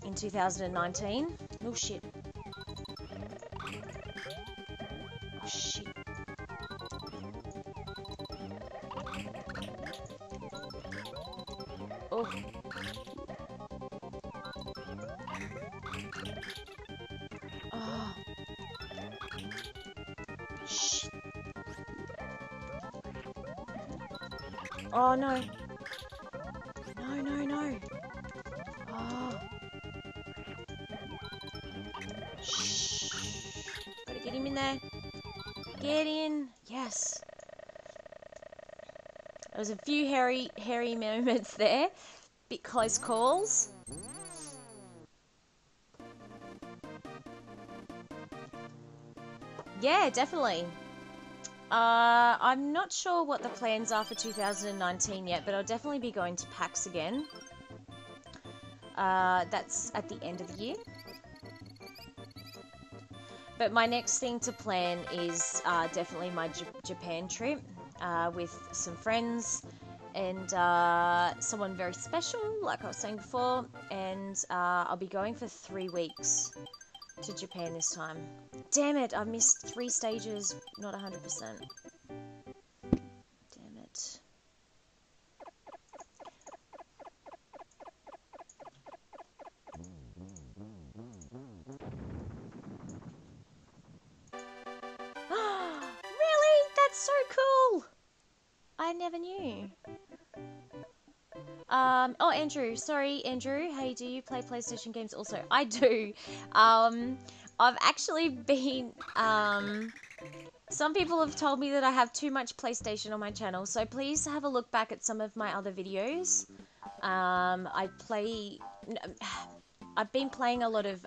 in 2019. Oh shit. Oh shit. Oh. Oh. Shh. Oh, no. No, no, no. Oh. Shh. Gotta get him in there. Get in. Yes. There was a few hairy moments there. Bit close calls. Yeah, definitely. I'm not sure what the plans are for 2019 yet, but I'll definitely be going to PAX again. That's at the end of the year. But my next thing to plan is definitely my Japan trip with some friends and someone very special, like I was saying before. And I'll be going for 3 weeks to Japan this time. Damn it, I missed 3 stages, not 100%. Damn it. Really? That's so cool! I never knew. Oh, Andrew. Sorry, Andrew. Hey, do you play PlayStation games also? I do. I've actually been, some people have told me that I have too much PlayStation on my channel, so please have a look back at some of my other videos. I've been playing a lot of,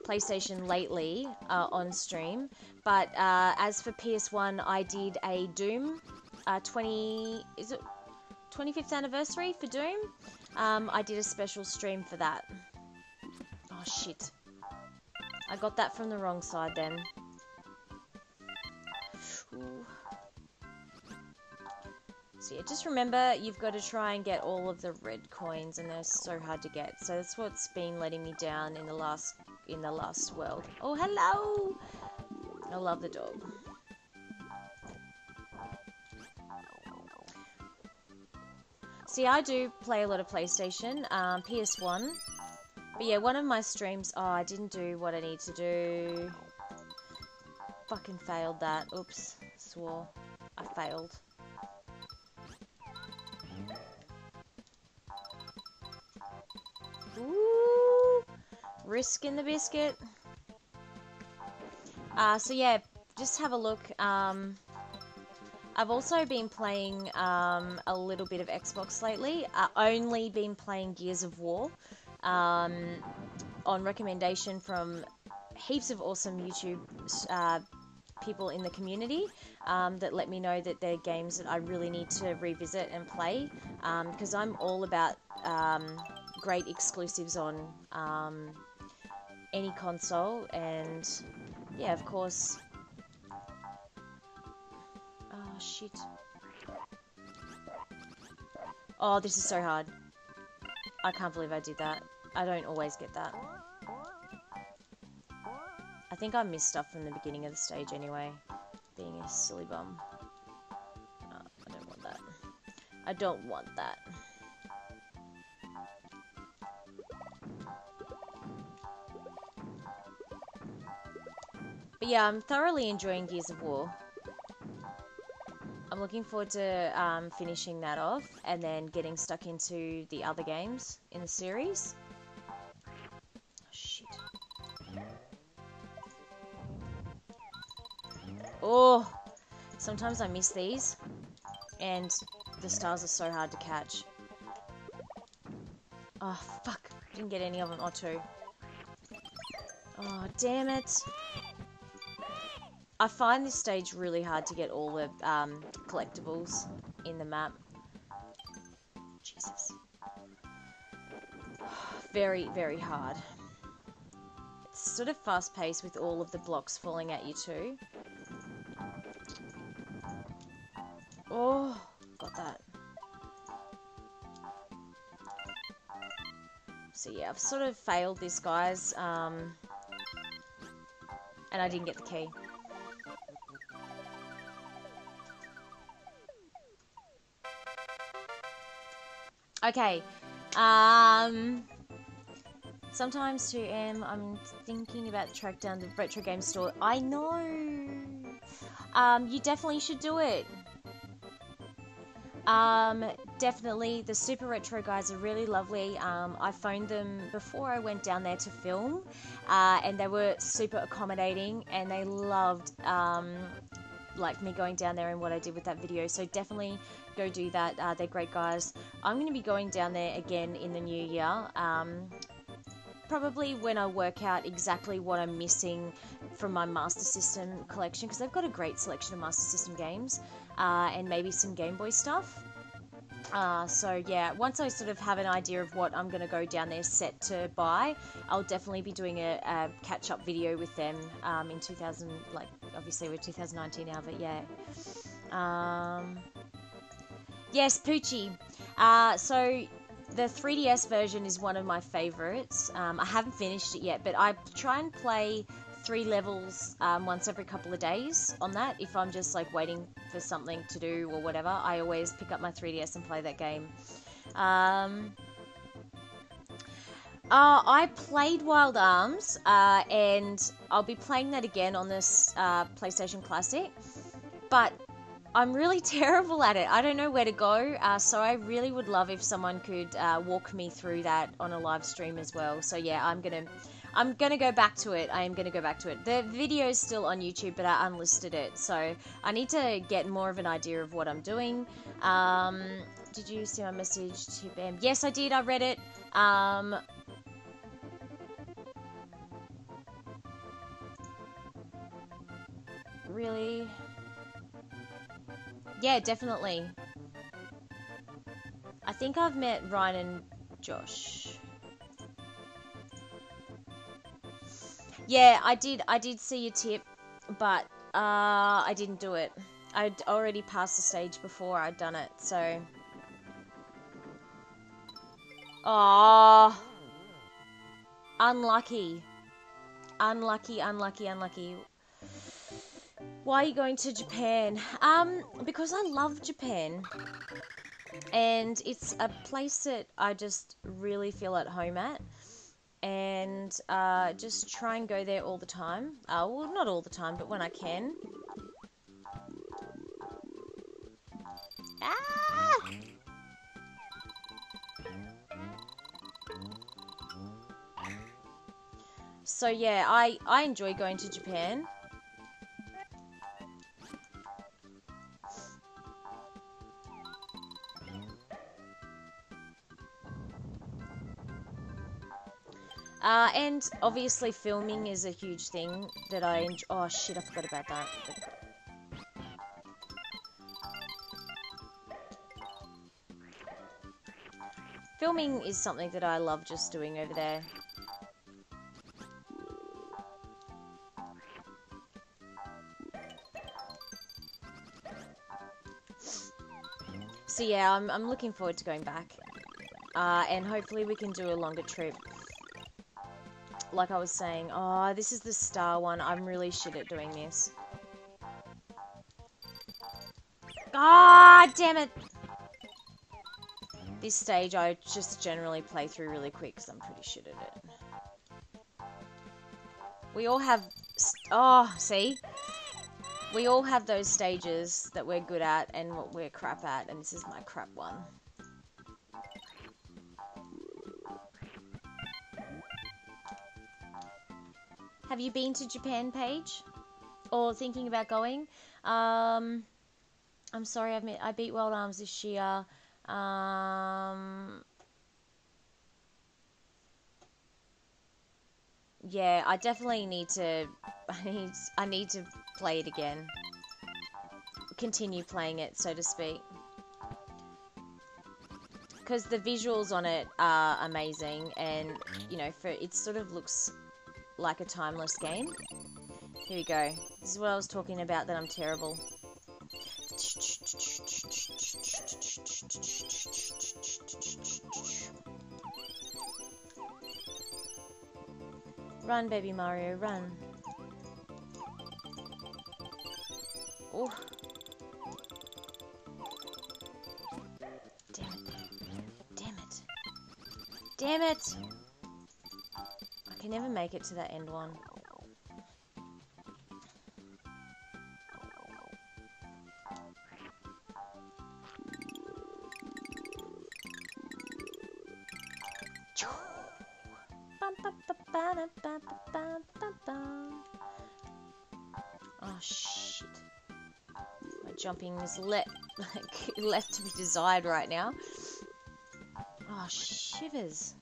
PlayStation lately, on stream, but, as for PS1, I did a Doom, 25th anniversary for Doom. I did a special stream for that. Oh shit. I got that from the wrong side then. Ooh. So yeah, just remember you've got to try and get all of the red coins, and they're so hard to get. So that's what's been letting me down in the last world. Oh, hello! I love the dog. See, I do play a lot of PlayStation, PS1. But yeah, one of my streams... Oh, I didn't do what I need to do. Fucking failed that. Oops. Swore. I failed. Ooh! Risk in the biscuit. So yeah, just have a look. I've also been playing a little bit of Xbox lately. Only been playing Gears of War on recommendation from heaps of awesome YouTube people in the community that let me know that they're games that I really need to revisit and play, because I'm all about great exclusives on any console, and yeah, of course. Oh, shit. Oh, this is so hard. I can't believe I did that. I don't always get that. I think I missed stuff from the beginning of the stage anyway. Being a silly bum. No, I don't want that. I don't want that. But yeah, I'm thoroughly enjoying Gears of War. I'm looking forward to finishing that off and then getting stuck into the other games in the series. Oh, shit. Oh, sometimes I miss these, and the stars are so hard to catch. Oh, fuck. Didn't get any of them. Oh, 2. Oh, damn it. I find this stage really hard to get all the collectibles in the map. Jesus. Very, very hard. It's sort of fast-paced with all of the blocks falling at you too. Oh, got that. So yeah, I've sort of failed this, guys. And I didn't get the key. Okay. Sometimes 2 am. I'm thinking about track down the retro game store. I know. You definitely should do it. Definitely, the Super Retro guys are really lovely. I phoned them before I went down there to film, and they were super accommodating, and they loved like me going down there and what I did with that video. So definitely go do that. They're great guys. I'm going to be going down there again in the new year. Probably when I work out exactly what I'm missing from my Master System collection, because they've got a great selection of Master System games, and maybe some Game Boy stuff. So yeah, once I sort of have an idea of what I'm going to go down there set to buy, I'll definitely be doing a catch-up video with them in 2000, like obviously we're 2019 now, but yeah. Yes, Poochie. So the 3DS version is one of my favorites. I haven't finished it yet, but I try and play 3 levels once every couple of days on that. If I'm just like waiting for something to do or whatever, I always pick up my 3DS and play that game. I played Wild Arms, and I'll be playing that again on this PlayStation Classic, but I'm really terrible at it. I don't know where to go, so I really would love if someone could walk me through that on a live stream as well. So yeah, I'm gonna go back to it. I am gonna go back to it. The video is still on YouTube, but I unlisted it, so I need to get more of an idea of what I'm doing. Did you see my message to Bam? Yes, I did. I read it. Really? Yeah, definitely. I think I've met Ryan and Josh. Yeah, I did see your tip, but I didn't do it. I'd already passed the stage before I'd done it, so. Oh, unlucky. Unlucky, unlucky, unlucky. Why are you going to Japan? Because I love Japan. And it's a place that I just really feel at home at. And just try and go there all the time. Well, not all the time, but when I can. Ah! So yeah, I enjoy going to Japan. And obviously filming is a huge thing that I enjoy. Oh shit, I forgot about that. Filming is something that I love just doing over there. So yeah, I'm looking forward to going back. And hopefully we can do a longer trip. Like I was saying, oh, this is the star one. I'm really shit at doing this. Ah, damn it! This stage I just generally play through really quick because I'm pretty shit at it. We all have... Oh, see? We all have those stages that we're good at and what we're crap at, and this is my crap one. Have you been to Japan, Paige? Or thinking about going? I'm sorry, I beat Wild Arms this year. Yeah, I definitely need to... I need to play it again. Continue playing it, so to speak. Because the visuals on it are amazing, and, you know, it sort of looks like a timeless game. Here we go. This is what I was talking about, that I'm terrible. Run, baby Mario, run. Oh. Damn it. Damn it. Damn it! I can never make it to that end one. Oh shit. My jumping is left to be desired right now. Oh shivers.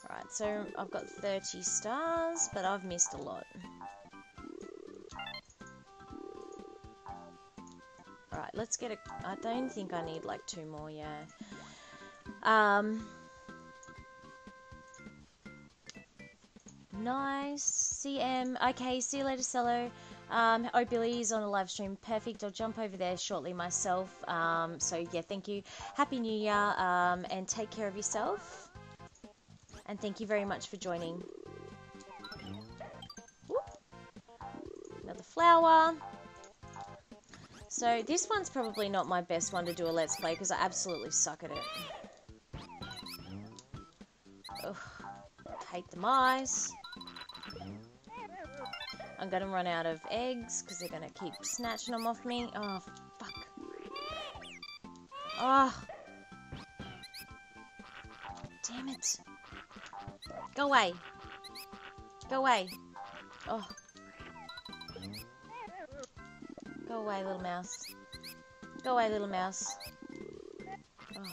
Right, so I've got 30 stars, but I've missed a lot. Alright, let's get a... I don't think I need like 2 more, yeah. Nice. CM. Okay, see you later, Cello. Oh, Billy is on a live stream. Perfect. I'll jump over there shortly myself. So yeah, thank you. Happy New Year, and take care of yourself. And thank you very much for joining. Whoop. Another flower. So this one's probably not my best one to do a Let's Play because I absolutely suck at it. Ugh. Hate the mice. I'm gonna run out of eggs because they're gonna keep snatching them off me. Oh, fuck. Oh. Damn it. Go away. Go away. Oh. Go away, little mouse. Go away, little mouse. Oh.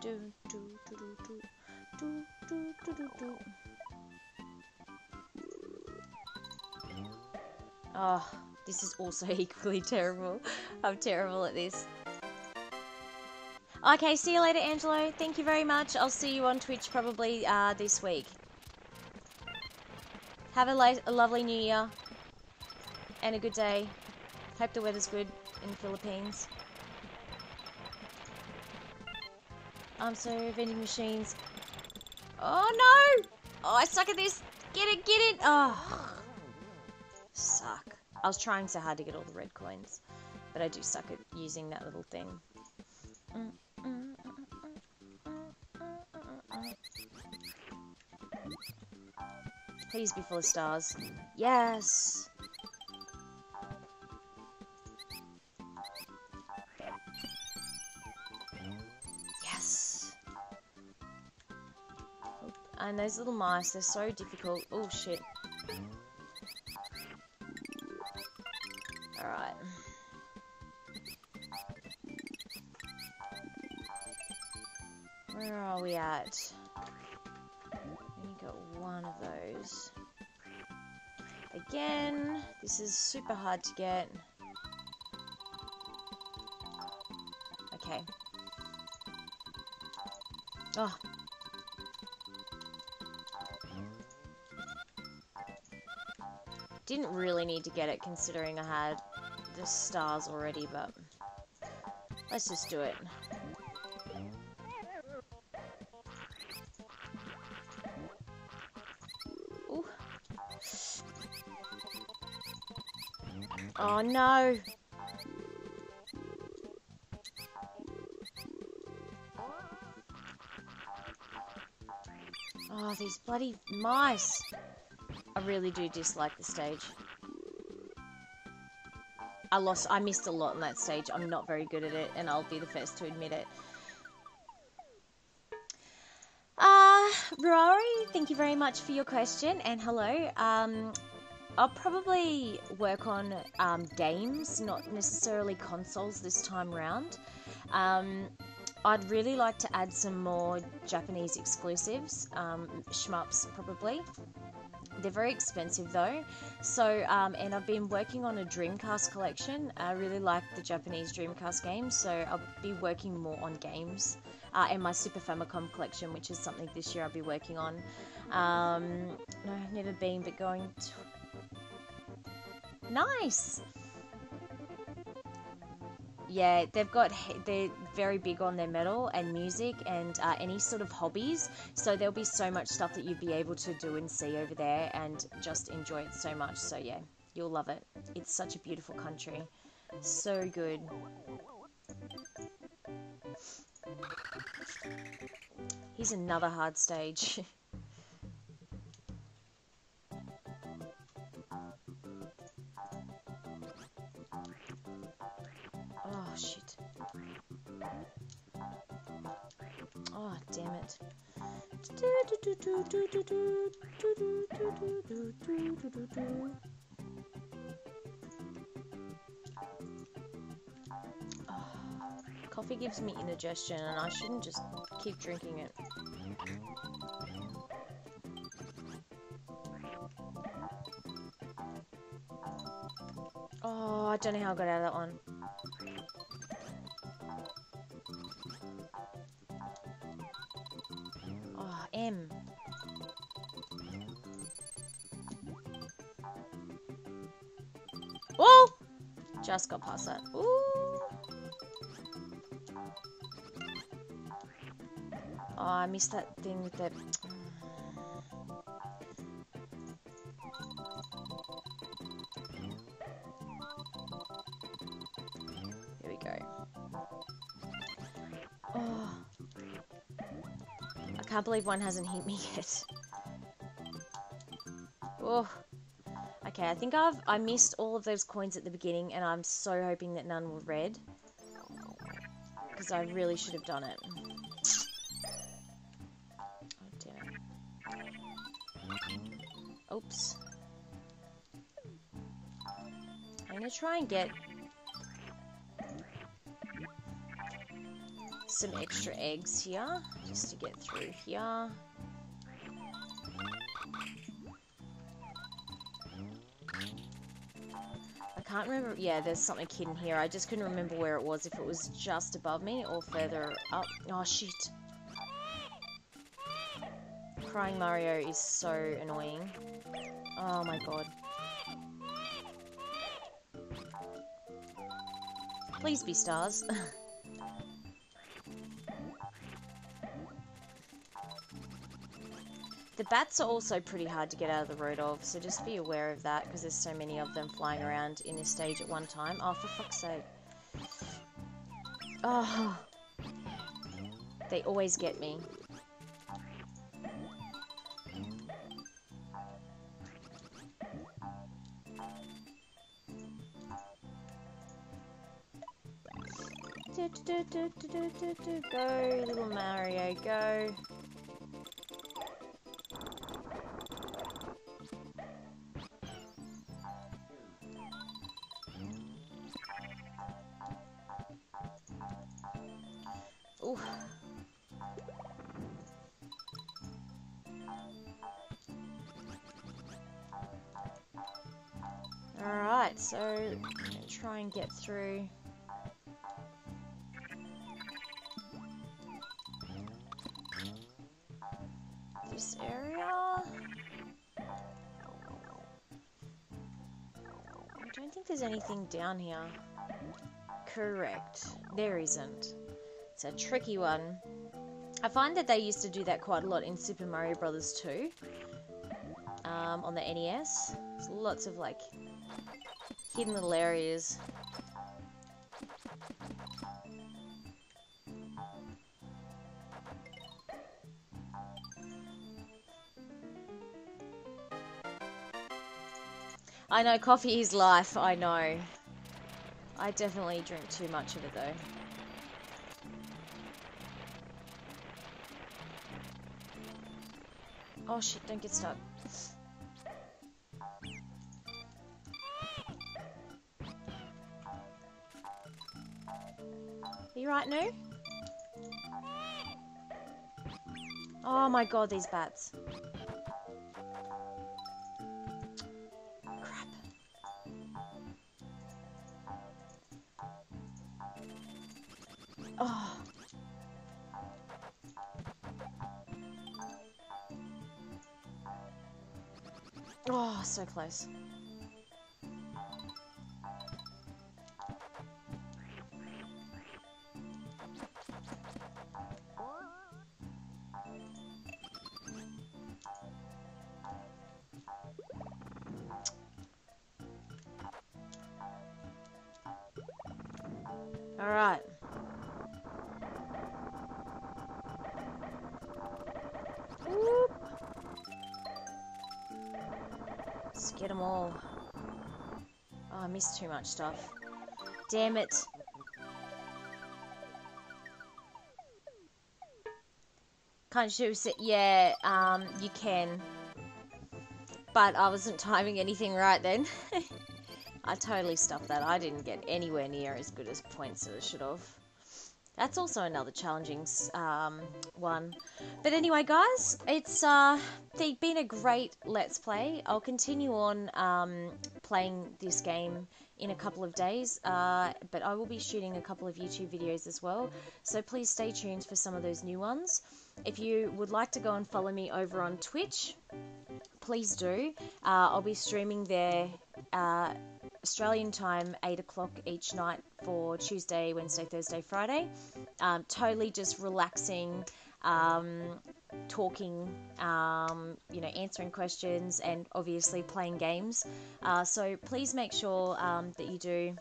Do, do, do, do, do. Do, do, do, do, do. Oh, this is also equally terrible. I'm terrible at this. Okay, see you later, Angelo. Thank you very much. I'll see you on Twitch probably this week. Have a lovely New Year. And a good day. Hope the weather's good in the Philippines. So vending machines. Oh no! Oh, I suck at this. Get it, get it. Oh, suck. I was trying so hard to get all the red coins, but I do suck at using that little thing. Please be full of stars. Yes. And those little mice, they're so difficult. Oh, shit. Alright. Where are we at? Only got one of those. Again, this is super hard to get. Okay. Oh. Didn't really need to get it considering I had the stars already, but let's just do it. Ooh. Oh no! Oh, these bloody mice! I really do dislike the stage. I missed a lot in that stage. I'm not very good at it, and I'll be the first to admit it. Rory, thank you very much for your question, and hello. I'll probably work on games, not necessarily consoles this time round. I'd really like to add some more Japanese exclusives, shmups probably. They're very expensive though, so and I've been working on a Dreamcast collection. I really like the Japanese Dreamcast games, so I'll be working more on games, and my Super Famicom collection, which is something this year I'll be working on. No, never been, but going to... Nice! Yeah, they're very big on their metal and music and any sort of hobbies. So there'll be so much stuff that you'd be able to do and see over there and just enjoy it so much. So yeah, you'll love it. It's such a beautiful country. So good. Here's another hard stage. Oh, shit. Oh, damn it. Oh, coffee gives me indigestion and I shouldn't just keep drinking it. Oh, I don't know how I got out of that one. Oh, M. Whoa! Just got past that. Ooh. Oh, I missed that thing with the... Here we go. Oh. I can't believe one hasn't hit me yet. Oh. Okay, I think I missed all of those coins at the beginning, and I'm so hoping that none were red. Because I really should have done it. Oh, damn it. Oops. I'm going to try and get some extra eggs here, just to get through here. I can't remember. Yeah, there's something hidden here. I just couldn't remember where it was, if it was just above me or further up. Oh, shit. Crying Mario is so annoying. Oh my god. Please be stars. The bats are also pretty hard to get out of the road of, so just be aware of that, because there's so many of them flying around in this stage at one time. Oh, for fuck's sake. Oh. They always get me. Go, little Mario, go. Ooh. Alright, so I'm gonna try and get through this area. I don't think there's anything down here. Correct. There isn't. It's a tricky one. I find that they used to do that quite a lot in Super Mario Bros. 2. On the NES. There's lots of, like, hidden little areas. I know, coffee is life, I know. I definitely drink too much of it, though. Oh shit, don't get stuck. Are you right, No? Oh my god, these bats. Crap. Oh. Oh, so close. Alright. Let's get them all. Oh, I missed too much stuff. Damn it. Can't you see? Yeah, you can. But I wasn't timing anything right then. I totally stuffed that. I didn't get anywhere near as good as points as I should have. That's also another challenging one. But anyway, guys, it's been a great Let's Play. I'll continue on playing this game in a couple of days, but I will be shooting a couple of YouTube videos as well. So please stay tuned for some of those new ones. If you would like to go and follow me over on Twitch, please do. I'll be streaming there Australian time, 8 o'clock each night for Tuesday, Wednesday, Thursday, Friday. Totally just relaxing, talking, answering questions, and obviously playing games. So please make sure that you do.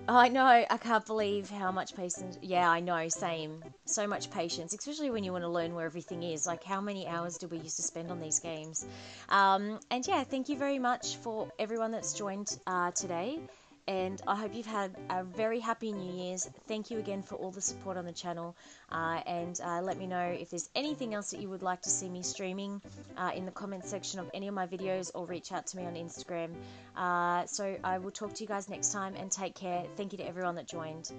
I know, I can't believe how much patience. Yeah, I know, same. So much patience, especially when you want to learn where everything is. Like, how many hours did we used to spend on these games? And yeah, thank you very much for everyone that's joined today. And I hope you've had a very happy New Year's. Thank you again for all the support on the channel. And let me know if there's anything else that you would like to see me streaming in the comments section of any of my videos, or reach out to me on Instagram. So I will talk to you guys next time, and take care. Thank you to everyone that joined.